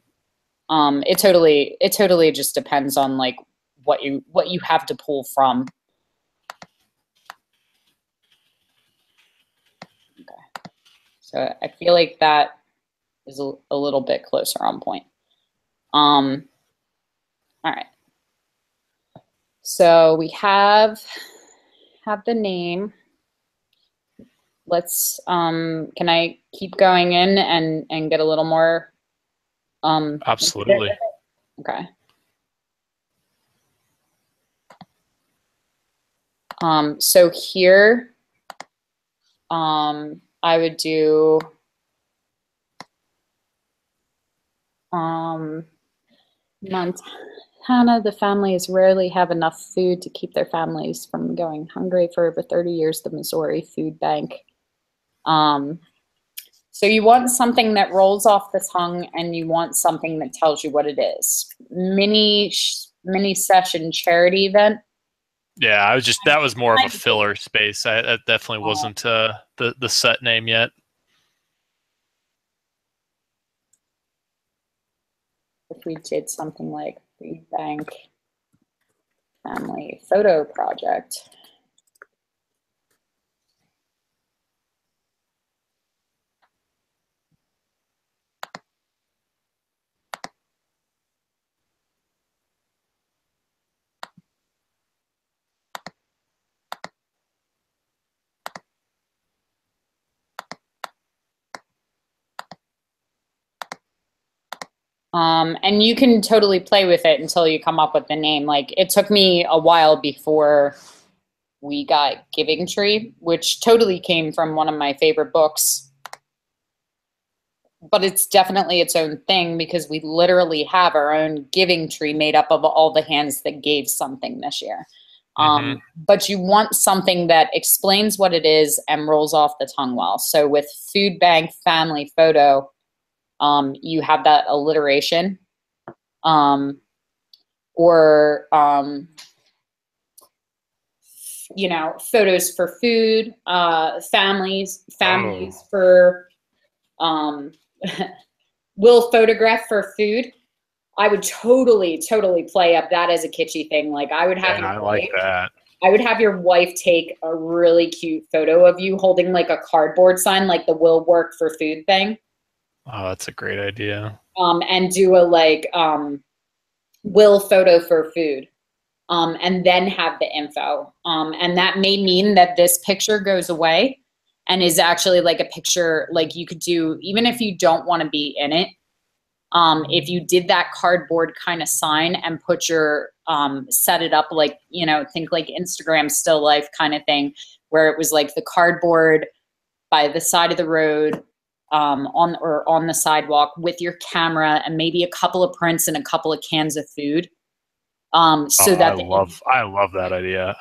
It totally just depends on like what you have to pull from. Okay. So I feel like that is a little bit closer on point. All right. So we have the name. Let's can I keep going in and get a little more Absolutely. Okay. So here I would do Montana, the families rarely have enough food to keep their families from going hungry. For over 30 years, the Missouri Food Bank. So you want something that rolls off the tongue, and you want something that tells you what it is. Mini session charity event. Yeah, that was more of a filler space. That definitely wasn't the set name yet. If we did something like Food Bank Family Photo Project. And you can totally play with it until you come up with the name. Like it took me a while before we got Giving Tree, which totally came from one of my favorite books. But it's definitely its own thing because we literally have our own giving tree made up of all the hands that gave something this year. But you want something that explains what it is and rolls off the tongue well. So with Food Bank Family Photo, you have that alliteration, or you know, photos for food, families for, will photograph for food. I would totally play up that as a kitschy thing. Like I would have I like that. I would have your wife take a really cute photo of you holding like a cardboard sign, like the will work for food thing. Oh, that's a great idea. And do a like will photo for food, and then have the info. And that may mean that this picture goes away and is actually like a picture, like you could do, even if you don't want to be in it, if you did that cardboard kind of sign and put your, set it up like, you know, think like Instagram still life kind of thing, where it was like the cardboard by the side of the road, on the sidewalk with your camera and maybe a couple of prints and a couple of cans of food. So that I love that idea.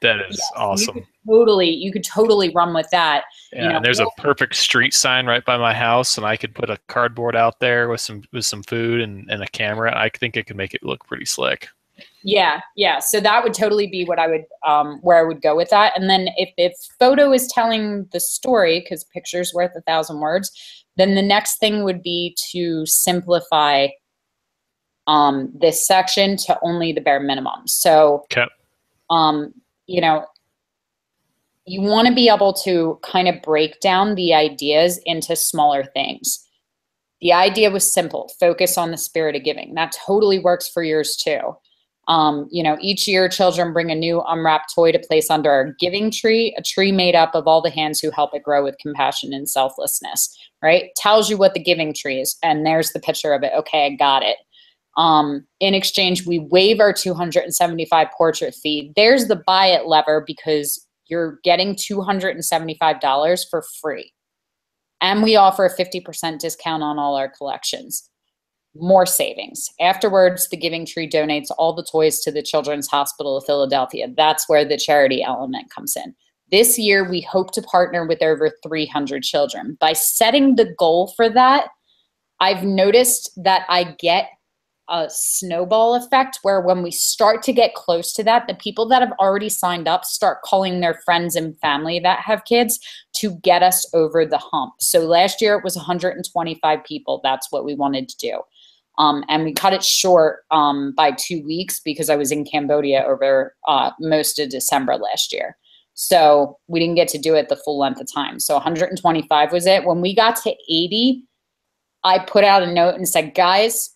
That is awesome. You could totally run with that. Yeah, you know, and there's a perfect street sign right by my house, and I could put a cardboard out there with some food and a camera. I think it could make it look pretty slick. Yeah. So that would totally be what I would, where I would go with that. And then if photo is telling the story, because picture's worth 1,000 words, then the next thing would be to simplify this section to only the bare minimum. So, you know, you want to be able to kind of break down the ideas into smaller things. The idea was simple: focus on the spirit of giving. That totally works for yours too. You know, each year children bring a new unwrapped toy to place under our giving tree, a tree made up of all the hands who help it grow with compassion and selflessness, right? Tells you what the giving tree is. And there's the picture of it. Okay, I got it. In exchange, we waive our 275 portrait fee. There's the buy it lever because you're getting $275 for free. And we offer a 50% discount on all our collections. More savings. Afterwards, the Giving Tree donates all the toys to the Children's Hospital of Philadelphia. That's where the charity element comes in. This year, we hope to partner with over 300 children. By setting the goal for that, I've noticed that I get a snowball effect where when we start to get close to that, the people that have already signed up start calling their friends and family that have kids to get us over the hump. So last year it was 125 people. That's what we wanted to do. And we cut it short by 2 weeks because I was in Cambodia over most of December last year. So we didn't get to do it the full length of time. So 125 was it. When we got to 80, I put out a note and said, guys,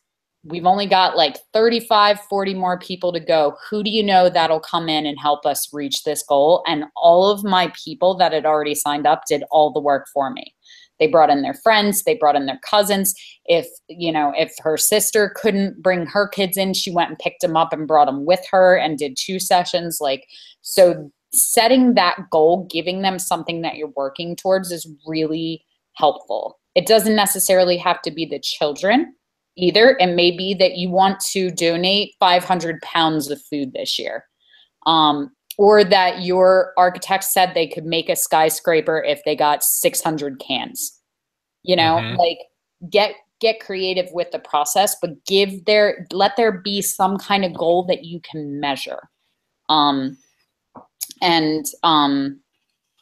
we've only got like 35, 40 more people to go. Who do you know that'll come in and help us reach this goal? And all of my people that had already signed up did all the work for me. They brought in their friends, they brought in their cousins. If, you know, if her sister couldn't bring her kids in, she went and picked them up and brought them with her and did 2 sessions. Like, so setting that goal, giving them something that you're working towards is really helpful. It doesn't necessarily have to be the children either. It may be that you want to donate 500 pounds of food this year. Or that your architect said they could make a skyscraper if they got 600 cans. You know, like get creative with the process, but let there be some kind of goal that you can measure.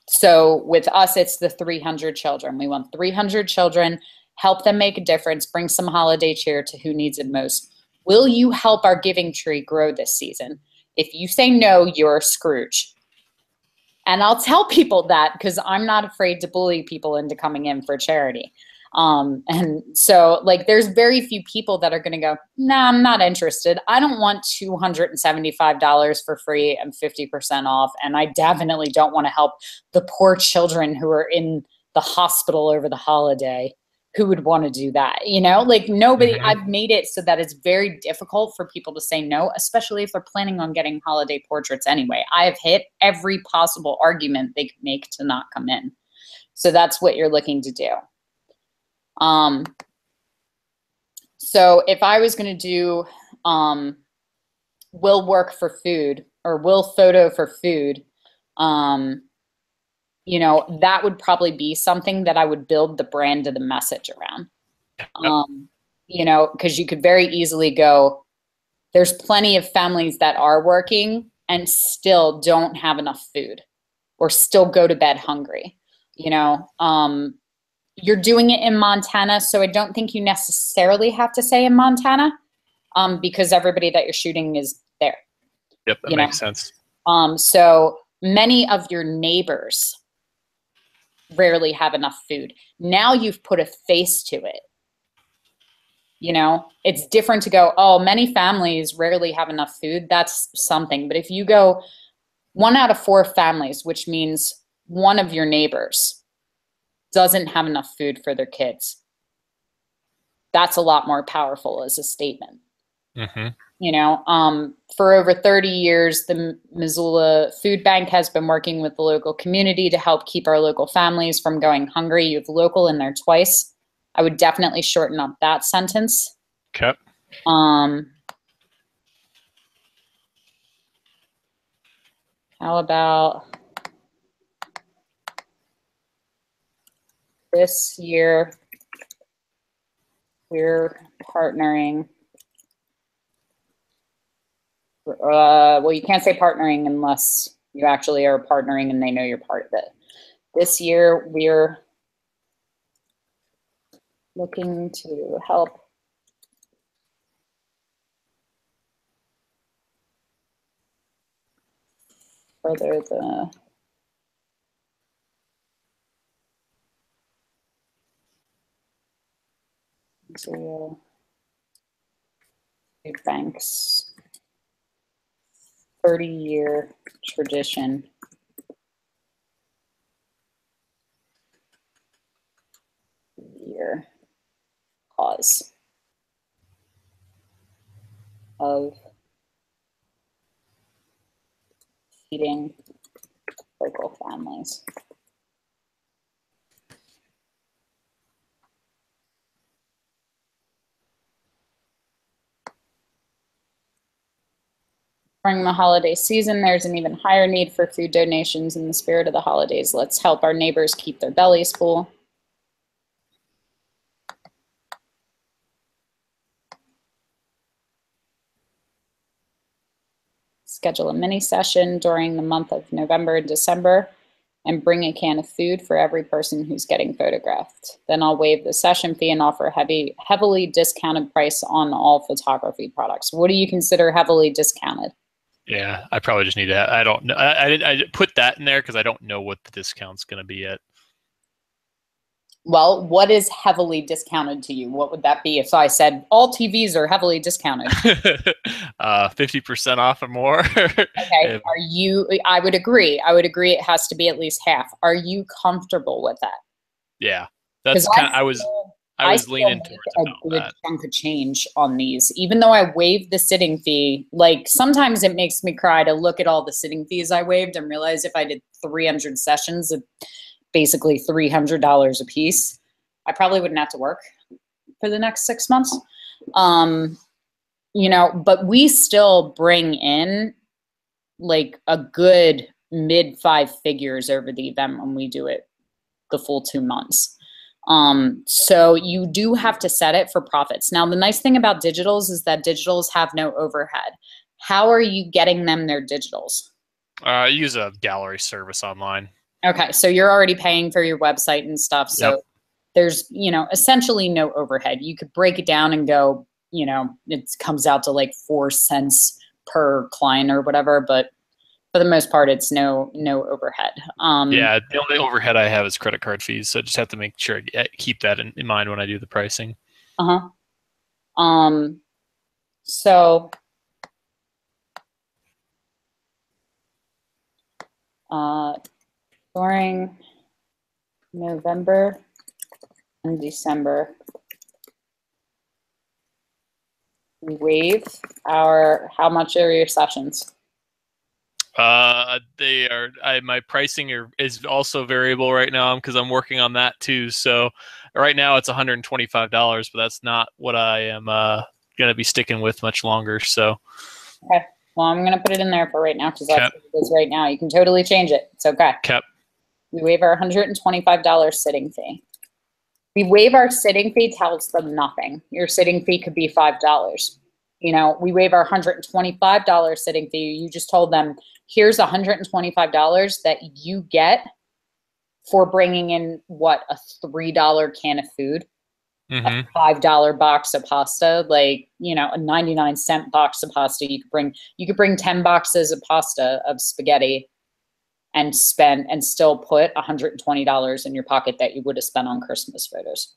So with us, it's the 300 children. We want 300 children, help them make a difference, bring some holiday cheer to who needs it most. Will you help our giving tree grow this season? If you say no, you're a Scrooge. And I'll tell people that because I'm not afraid to bully people into coming in for charity. And so like there's very few people that are going to go, nah, I'm not interested. I don't want $275 for free and 50% off. And I definitely don't want to help the poor children who are in the hospital over the holiday. Who would want to do that? You know, like nobody, I've made it so that it's very difficult for people to say no, especially if they're planning on getting holiday portraits anyway. I have hit every possible argument they could make to not come in. So that's what you're looking to do. So if I was going to do will work for food or will photo for food, you know, that would probably be something that I would build the brand of the message around. You know, because you could very easily go, there's plenty of families that are working and still don't have enough food or still go to bed hungry. You know, you're doing it in Montana, so I don't think you necessarily have to say in Montana because everybody that you're shooting is there. Yep, that makes sense. So many of your neighbors rarely have enough food. Now you've put a face to it. You know, it's different to go, oh, many families rarely have enough food. That's something. But if you go 1 out of 4 families, which means one of your neighbors doesn't have enough food for their kids, that's a lot more powerful as a statement. You know, for over 30 years, the Missoula Food Bank has been working with the local community to help keep our local families from going hungry. You have local in there twice. I would definitely shorten up that sentence. Okay. How about this year we're partnering. Well, you can't say partnering unless you actually are partnering and they know you're part of it. This year we're looking to help further the food banks 30-year tradition year cause of feeding local families. During the holiday season, there's an even higher need for food donations in the spirit of the holidays. Let's help our neighbors keep their bellies full. Schedule a mini session during the month of November and December and bring a can of food for every person who's getting photographed. Then I'll waive the session fee and offer heavily discounted price on all photography products. What do you consider heavily discounted? Yeah, I probably just need to. I don't know. I put that in there because I don't know what the discount's going to be yet. Well, what is heavily discounted to you? What would that be if I said all TVs are heavily discounted? 50% off or more. Okay. Are you? I would agree. I would agree. It has to be at least half. Are you comfortable with that? Yeah, that's kind of. I was leaning towards a about good that. chunk of change on these, even though I waived the sitting fee. Like sometimes it makes me cry to look at all the sitting fees I waived and realize if I did 300 sessions at basically $300 a piece, I probably wouldn't have to work for the next 6 months. You know, but we still bring in like a good mid 5 figures over the event when we do it the full 2 months. So you do have to set it for profits. Now, the nice thing about digitals is that digitals have no overhead. How are you getting them their digitals? I use a gallery service online. Okay, so you're already paying for your website and stuff. So Yep. there's, you know, essentially no overhead. You could break it down and go, you know, it comes out to like 4 cents per client or whatever, but for the most part, it's no overhead. Yeah, the only overhead I have is credit card fees, so I just have to make sure I keep that in mind when I do the pricing. Uh-huh. So during November and December, we waive how much are your sessions? They are. My pricing is also variable right now because I'm working on that too. So right now it's $125, but that's not what I am going to be sticking with much longer. So Okay. Well, I'm going to put it in there for right now because that's what it is right now. You can totally change it. It's okay. We waive our $125 sitting fee. We waive our sitting fee tells them nothing. Your sitting fee could be $5. You know, we waive our $125 sitting fee. You just told them, here's $125 that you get for bringing in what, a $3 can of food, a $5 box of pasta, like, you know, a 99-cent box of pasta. You could bring 10 boxes of pasta of spaghetti and still put $120 in your pocket that you would have spent on Christmas photos.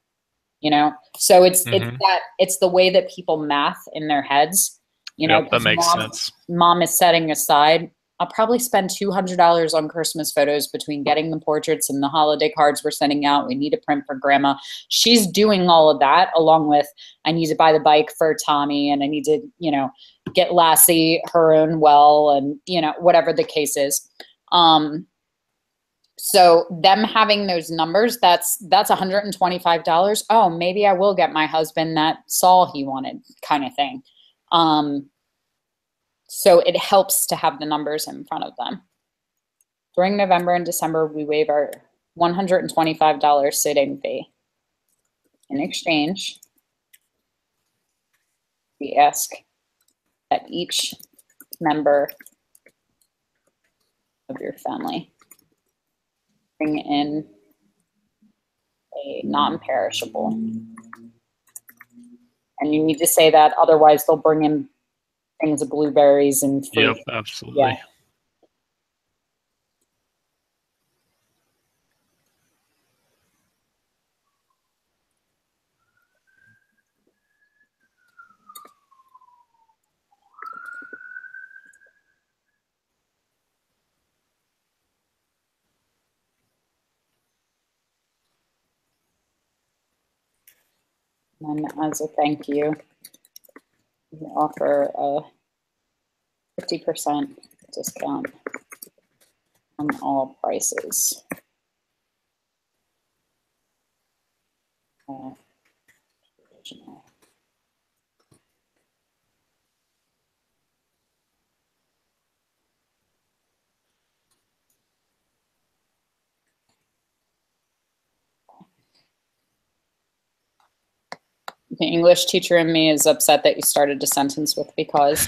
You know, so it's the way that people math in their heads. You know, that makes sense. Mom is setting aside, I'll probably spend $200 on Christmas photos between getting the portraits and the holiday cards we're sending out. We need a print for grandma. She's doing all of that along with, I need to buy the bike for Tommy and I need to, you know, get Lassie her own well and, you know, whatever the case is. So them having those numbers, that's $125. Oh, maybe I will get my husband that saw he wanted kind of thing. So it helps to have the numbers in front of them. During November and December, we waive our $125 sitting fee. In exchange, we ask that each member of your family bring in a non-perishable. And you need to say that, otherwise they'll bring in things of blueberries and fruit. Yep, absolutely. Yeah. And as a thank you, we offer a 50% discount on all prices. Original. The English teacher in me is upset that you started a sentence with because.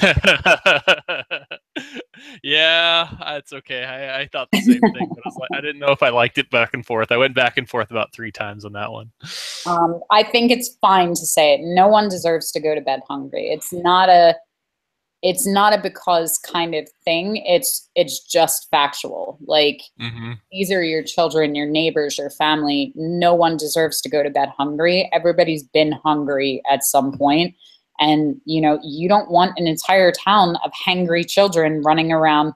Yeah, it's okay. I thought the same thing, but I didn't know if I liked it back and forth. I went back and forth about 3 times on that one. I think it's fine to say it. No one deserves to go to bed hungry. It's not a because kind of thing. It's just factual. Like, these are your children, your neighbors, your family. No one deserves to go to bed hungry. Everybody's been hungry at some point. And, you know, you don't want an entire town of hangry children running around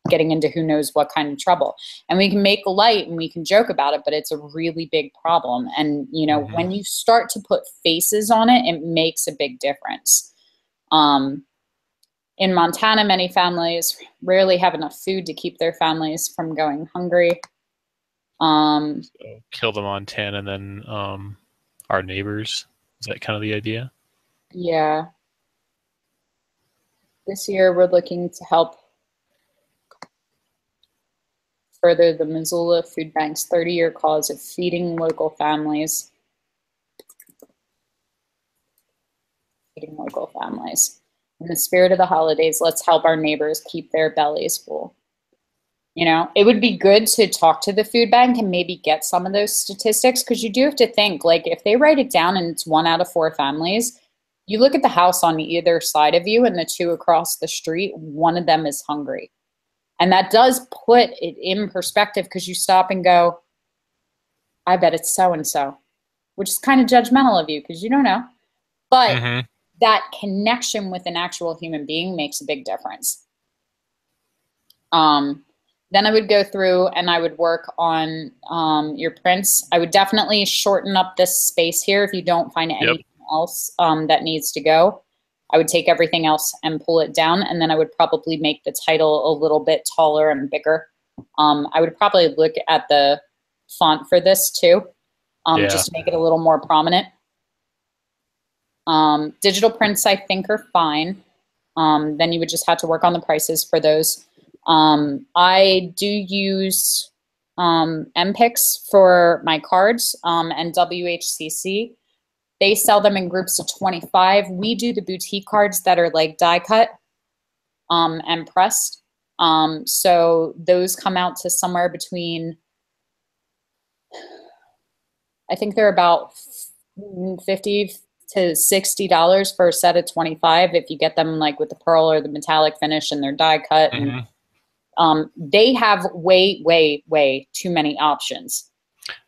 getting into who knows what kind of trouble. And we can make light and we can joke about it, but it's a really big problem. And, you know, when you start to put faces on it, it makes a big difference. In Montana, many families rarely have enough food to keep their families from going hungry. So kill the Montana and then our neighbors. Is that kind of the idea? Yeah. This year, we're looking to help further the Missoula Food Bank's 30-year cause of feeding local families. Feeding local families. In the spirit of the holidays, let's help our neighbors keep their bellies full. You know, it would be good to talk to the food bank and maybe get some of those statistics, because you do have to think, like, if they write it down and it's 1 out of 4 families, you look at the house on either side of you and the 2 across the street, one of them is hungry. And that does put it in perspective, because you stop and go, I bet it's so-and-so, which is kind of judgmental of you because you don't know. But that connection with an actual human being makes a big difference. Then I would go through and I would work on your prints. I would definitely shorten up this space here if you don't find anything else that needs to go. I would take everything else and pull it down, and then I would probably make the title a little bit taller and bigger. I would probably look at the font for this too, just to make it a little more prominent. Digital prints, I think, are fine. Then you would just have to work on the prices for those. I do use MPix for my cards and WHCC. They sell them in groups of 25. We do the boutique cards that are like die cut and pressed. So those come out to somewhere between, I think they're about $50 to $60 for a set of 25 if you get them like with the pearl or the metallic finish and they're die cut. And they have way too many options.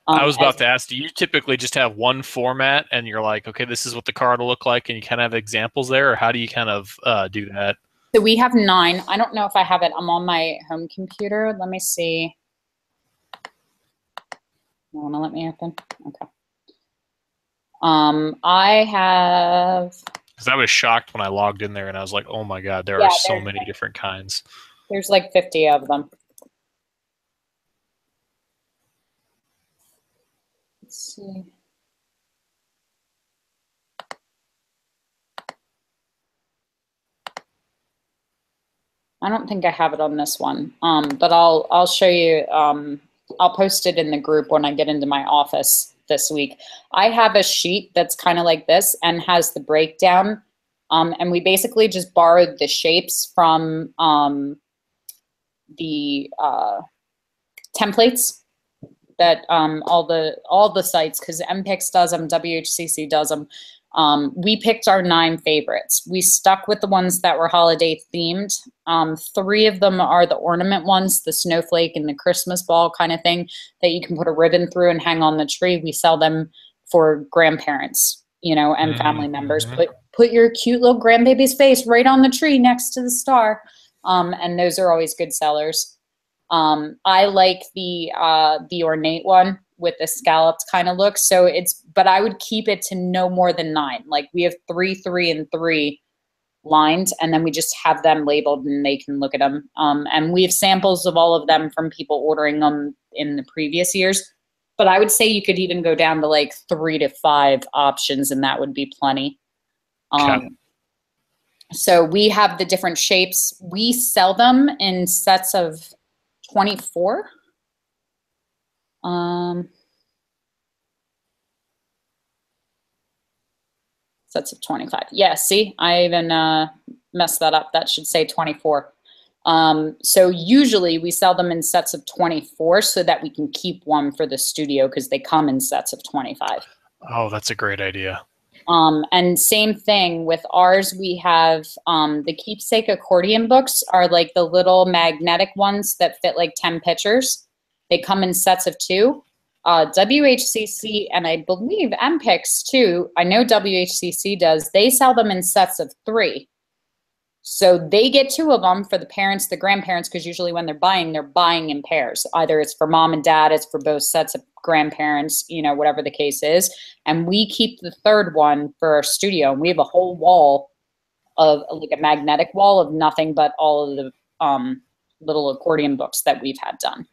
I was about to ask, do you typically just have one format and you're like, okay, this is what the card will look like, and you kind of have examples there, or how do you kind of do that? So we have 9. I don't know if I have it. I'm on my home computer. Let me see. You want to let me open? Okay. I have... Because I was shocked when I logged in there and I was like, oh my God, there are so many different kinds. There's like 50 of them. Let's see. I don't think I have it on this one, but I'll show you. I'll post it in the group when I get into my office this week. I have a sheet that's kind of like this and has the breakdown, and we basically just borrowed the shapes from the templates that all the sites, because MPix does them, WHCC does them. We picked our 9 favorites. We stuck with the ones that were holiday themed. 3 of them are the ornament ones, the snowflake and the Christmas ball kind of thing that you can put a ribbon through and hang on the tree. We sell them for grandparents, you know, and family members. Put your cute little grandbaby's face right on the tree next to the star. And those are always good sellers. I like the ornate one. with the scalloped kind of look. So but I would keep it to no more than 9. Like we have 3, 3, and 3 lined, and then we just have them labeled and they can look at them. And we have samples of all of them from people ordering them in the previous years. But I would say you could even go down to like 3 to 5 options, and that would be plenty. Okay. So we have the different shapes. We sell them in sets of 24. Sets of 25. Yeah, see, I even messed that up. That should say 24. So usually we sell them in sets of 24 so that we can keep one for the studio because they come in sets of 25. Oh, that's a great idea. And same thing with ours, we have the keepsake accordion books are like the little magnetic ones that fit like 10 pictures. They come in sets of 2. WHCC and I believe MPIX too, I know WHCC does, they sell them in sets of 3. So they get 2 of them for the parents, the grandparents, because usually when they're buying in pairs. Either it's for mom and dad, it's for both sets of grandparents, you know, whatever the case is. And we keep the 3rd one for our studio. And we have a whole wall of like a magnetic wall of nothing but all of the little accordion books that we've had done.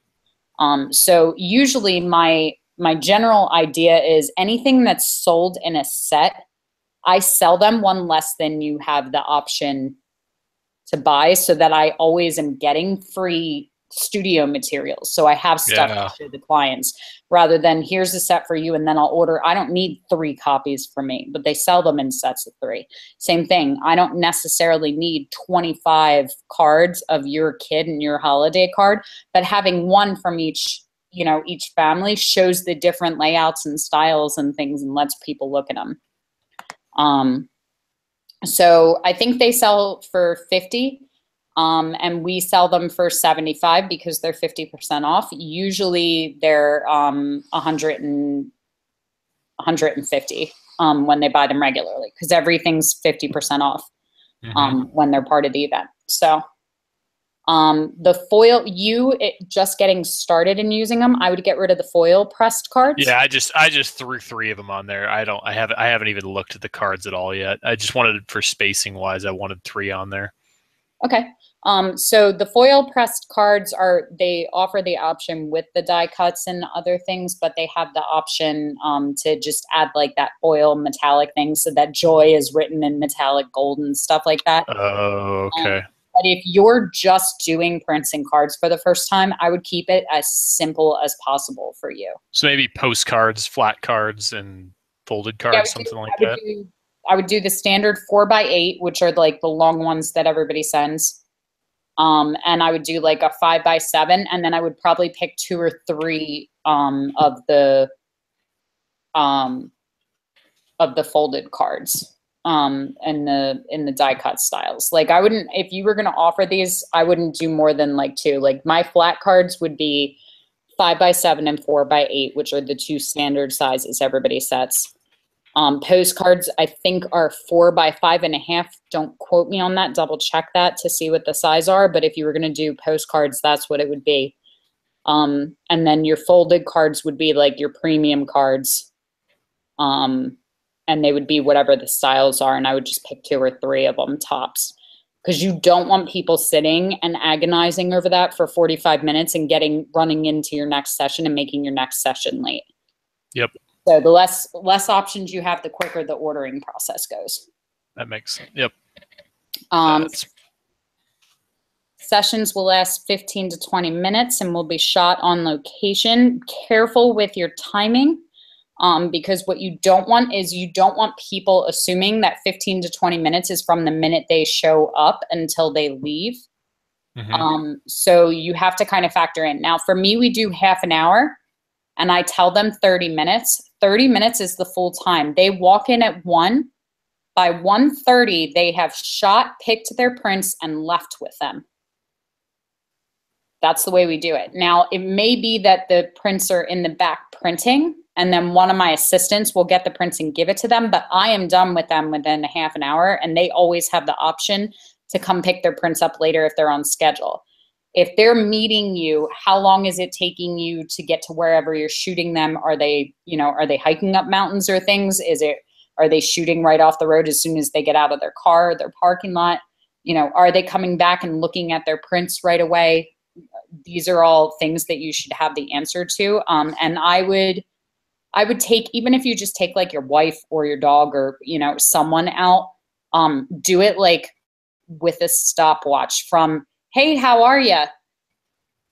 So usually my general idea is anything that's sold in a set, I sell them one less than you have the option to buy so that I always am getting free studio materials. So I have stuff to show the clients rather than here's a set for you and then I'll order. I don't need 3 copies for me, but they sell them in sets of 3. Same thing. I don't necessarily need 25 cards of your kid and your holiday card, but having one from each, you know, each family shows the different layouts and styles and things and lets people look at them. So I think they sell for 50, and we sell them for 75 because they're 50% off. Usually they're 150 when they buy them regularly because everything's 50% off when they're part of the event. So the foil, just getting started in using them, I would get rid of the foil pressed cards. Yeah, I just threw 3 of them on there. I haven't even looked at the cards at all yet. I just wanted, for spacing wise, I wanted 3 on there. Okay. So the foil pressed cards they offer the option with the die cuts and other things, but they have the option to just add like that foil metallic thing so that joy is written in metallic gold and stuff like that. Oh, okay. But if you're just doing prints and cards for the first time, I would keep it as simple as possible for you. So maybe postcards, flat cards, and folded cards, something like that. I would do the standard 4x8, which are like the long ones that everybody sends. And I would do like a 5x7, and then I would probably pick 2 or 3 of the folded cards. In the die cut styles. Like I wouldn't, if you were going to offer these, I wouldn't do more than like 2. Like my flat cards would be 5x7 and 4x8, which are the 2 standard sizes everybody sets. Postcards I think are 4x5.5. Don't quote me on that. Double check that to see what the size are. But if you were going to do postcards, that's what it would be. And then your folded cards would be like your premium cards. And they would be whatever the styles are, and I would just pick 2 or 3 of them tops because you don't want people sitting and agonizing over that for 45 minutes and running into your next session and making your next session late. Yep. So the less options you have, the quicker the ordering process goes. That makes sense. Yep. Sessions will last 15 to 20 minutes and will be shot on location. Careful with your timing. Because what you don't want is you don't want people assuming that 15 to 20 minutes is from the minute they show up until they leave. So you have to kind of factor in. Now, for me, we do half an hour, and I tell them 30 minutes. 30 minutes is the full time. They walk in at 1. By 1:30, they have shot, picked their prints, and left with them. That's the way we do it. Now, it may be that the prints are in the back printing, and then one of my assistants will get the prints and give it to them, but I am done with them within a half an hour, and they always have the option to come pick their prints up later if they're on schedule. if they're meeting you, how long is it taking you to get to wherever you're shooting them? Are they, you know, are they hiking up mountains or things? Are they shooting right off the road as soon as they get out of their car, their parking lot? You know, are they coming back and looking at their prints right away? These are all things that you should have the answer to. And I would take, even if you just take like your wife or your dog or, you know, someone out, do it like with a stopwatch from, hey, how are you?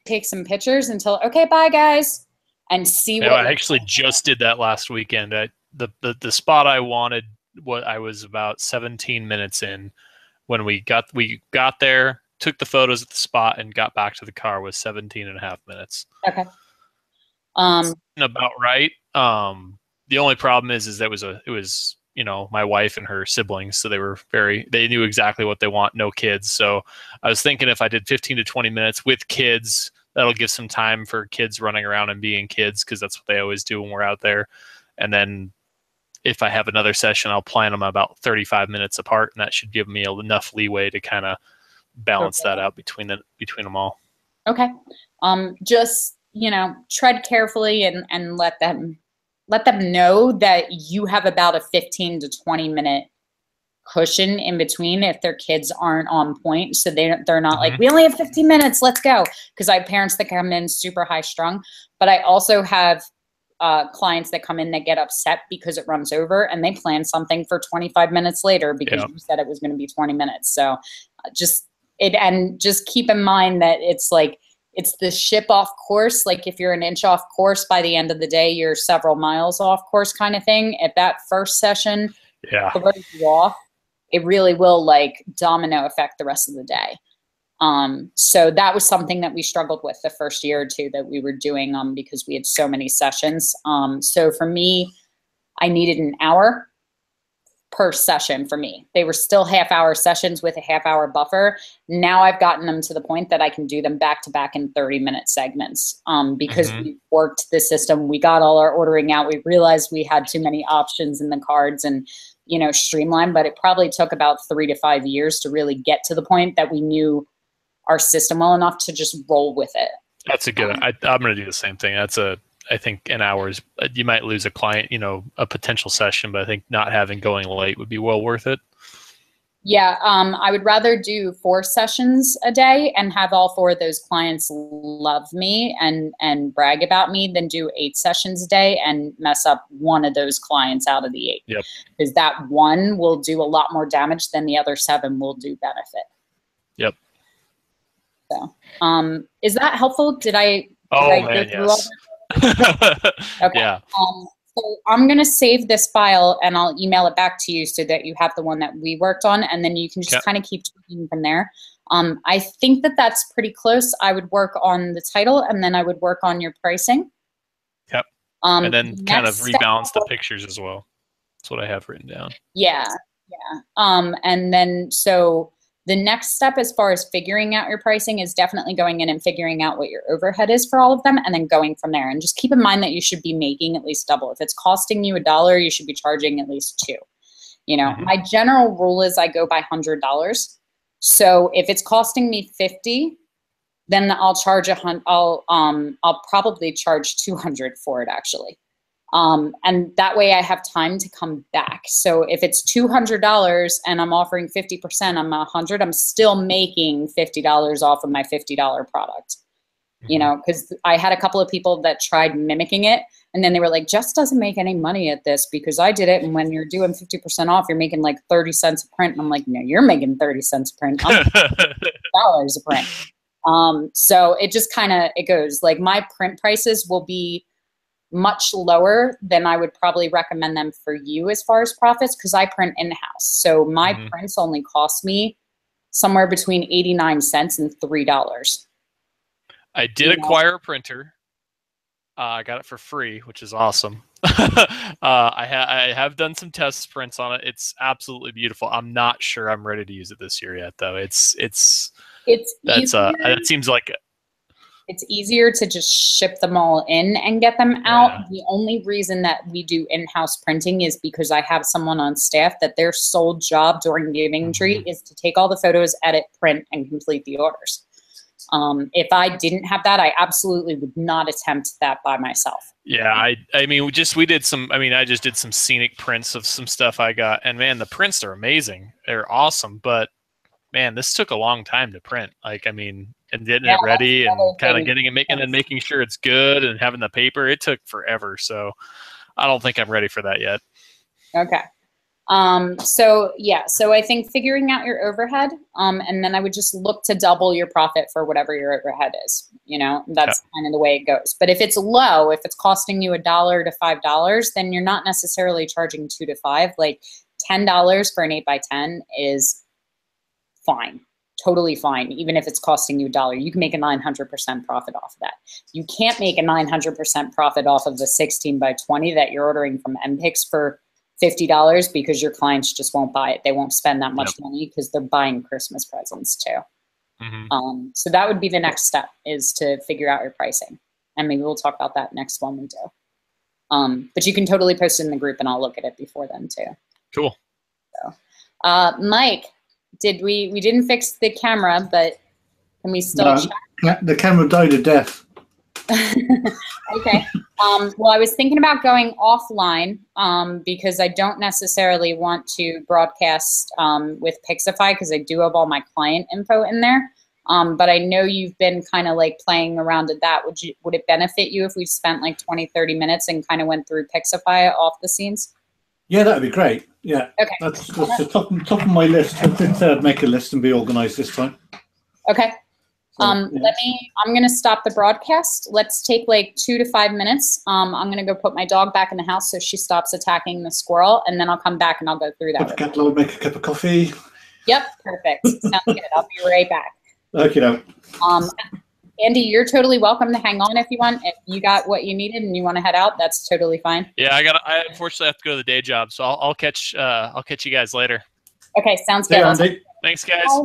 Take some pictures until, okay, bye guys, and see what. I actually just did that last weekend. The spot I wanted, what I was about 17 minutes in when we got there, took the photos at the spot, and got back to the car was 17 and a half minutes. Okay. About right. The only problem is that it was you know, my wife and her siblings, so they knew exactly what they want, no kids. So I was thinking if I did 15 to 20 minutes with kids, that'll give some time for kids running around and being kids, because that's what they always do when we're out there. And then if I have another session, I'll plan them about 35 minutes apart, and that should give me enough leeway to kind of balance that out between them all. Okay. Just, you know, tread carefully and let them know that you have about a 15 to 20 minute cushion in between if their kids aren't on point. So they're not like, we only have 15 minutes, let's go. Because I have parents that come in super high strung, but I also have clients that come in that get upset because it runs over, and they plan something for 25 minutes later because you said it was going to be 20 minutes. So just keep in mind that it's like, it's the ship off course. Like if you're an inch off course, by the end of the day, you're several miles off course kind of thing. At that first session, throws you off, it really will like domino effect the rest of the day. So that was something that we struggled with the first year or two that we were doing because we had so many sessions. So for me, I needed an hour per session for me. They were still half-hour sessions with a half-hour buffer. Now I've gotten them to the point that I can do them back-to-back in 30-minute segments because we worked the system. We got all our ordering out. We realized we had too many options in the cards and, you know, streamlined, but it probably took about 3 to 5 years to really get to the point that we knew our system well enough to just roll with it. That's a good, I'm going to do the same thing. I think in hours, you might lose a client, you know, a potential session, but I think not having going late would be well worth it. Yeah, I would rather do 4 sessions a day and have all 4 of those clients love me and brag about me than do 8 sessions a day and mess up one of those clients out of the 8. Yep. Because that one will do a lot more damage than the other 7 will do benefit. Yep. So, is that helpful? Did I man, yes. Okay. Yeah. So I'm going to save this file and I'll email it back to you so that you have the one that we worked on, and then you can just kind of keep tweaking from there. I think that that's pretty close. I would work on the title and then I would work on your pricing. Yep. And then kind of rebalance the pictures as well. That's what I have written down. Yeah. Yeah. And then, so the next step as far as figuring out your pricing is definitely going in and figuring out what your overhead is for all of them and then going from there. And just keep in mind that you should be making at least double. If it's costing you $1, you should be charging at least $2. You know, my general rule is I go by $100. So if it's costing me $50, then I'll charge I'll probably charge $200 for it actually. And that way I have time to come back. So if it's $200 and I'm offering 50%, I'm $100, I'm still making $50 off of my $50 product, you know, because I had a couple of people that tried mimicking it and then they were like, Jess doesn't make any money at this because I did it. And when you're doing 50% off, you're making like 30 cents a print. And I'm like, no, you're making 30 cents a print. I'm $50 a print. So it just kind of, it goes like my print prices will be much lower than I would probably recommend them for you as far as profits, because I print in-house. So my prints only cost me somewhere between 89 cents and $3. I did acquire a printer. I got it for free, which is awesome. I have done some test prints on it. It's absolutely beautiful. I'm not sure I'm ready to use it this year yet, though. That seems like it's easier to just ship them all in and get them out. The only reason that we do in-house printing is because I have someone on staff that their sole job during the inventory is to take all the photos, edit, print, and complete the orders. If I didn't have that, I absolutely would not attempt that by myself. Yeah, I mean, we did some. I mean, I just did some scenic prints of some stuff I got, and man, the prints are amazing. They're awesome, but man, this took a long time to print. Like, I mean, and getting Yeah, it ready and kind of thing. getting it making and making sure it's good and having the paper. It took forever, so I don't think I'm ready for that yet. Okay. So yeah, so I think figuring out your overhead, and then I would just look to double your profit for whatever your overhead is. You know, that's kind of the way it goes. But if it's low, if it's costing you $1 to $5, then you're not necessarily charging $2 to $5. Like $10 for an 8x10 is fine, totally fine. Even if it's costing you $1, you can make a 900% profit off of that. You can't make a 900% profit off of the 16x20 that you're ordering from MPix for $50 because your clients just won't buy it. They won't spend that much money because they're buying Christmas presents too. So that would be the next step, is to figure out your pricing. And maybe we'll talk about that next one we do. But you can totally post it in the group and I'll look at it before then too. Cool. So, Mike, we didn't fix the camera, but can we still check? The camera died a death. Okay. Well, I was thinking about going offline because I don't necessarily want to broadcast with Pixify because I do have all my client info in there. But I know you've been kind of like playing around with that. Would it benefit you if we spent like 20, 30 minutes and kind of went through Pixify off the scenes? Yeah, that'd be great. Yeah. Okay. That's the top of my list. I did make a list and be organized this time. Okay. So, I'm going to stop the broadcast. Let's take like 2 to 5 minutes. I'm going to go put my dog back in the house so she stops attacking the squirrel, and then I'll come back and I'll go through that. Put the kettle on, make a cup of coffee. Yep, perfect. Sounds good. I'll be right back. Okay, now. Andy, you're totally welcome to hang on if you want. If you got what you needed and you want to head out, that's totally fine. Yeah, I unfortunately have to go to the day job, so I'll catch you guys later. Okay, sounds good. Andy. Thanks, guys. Bye.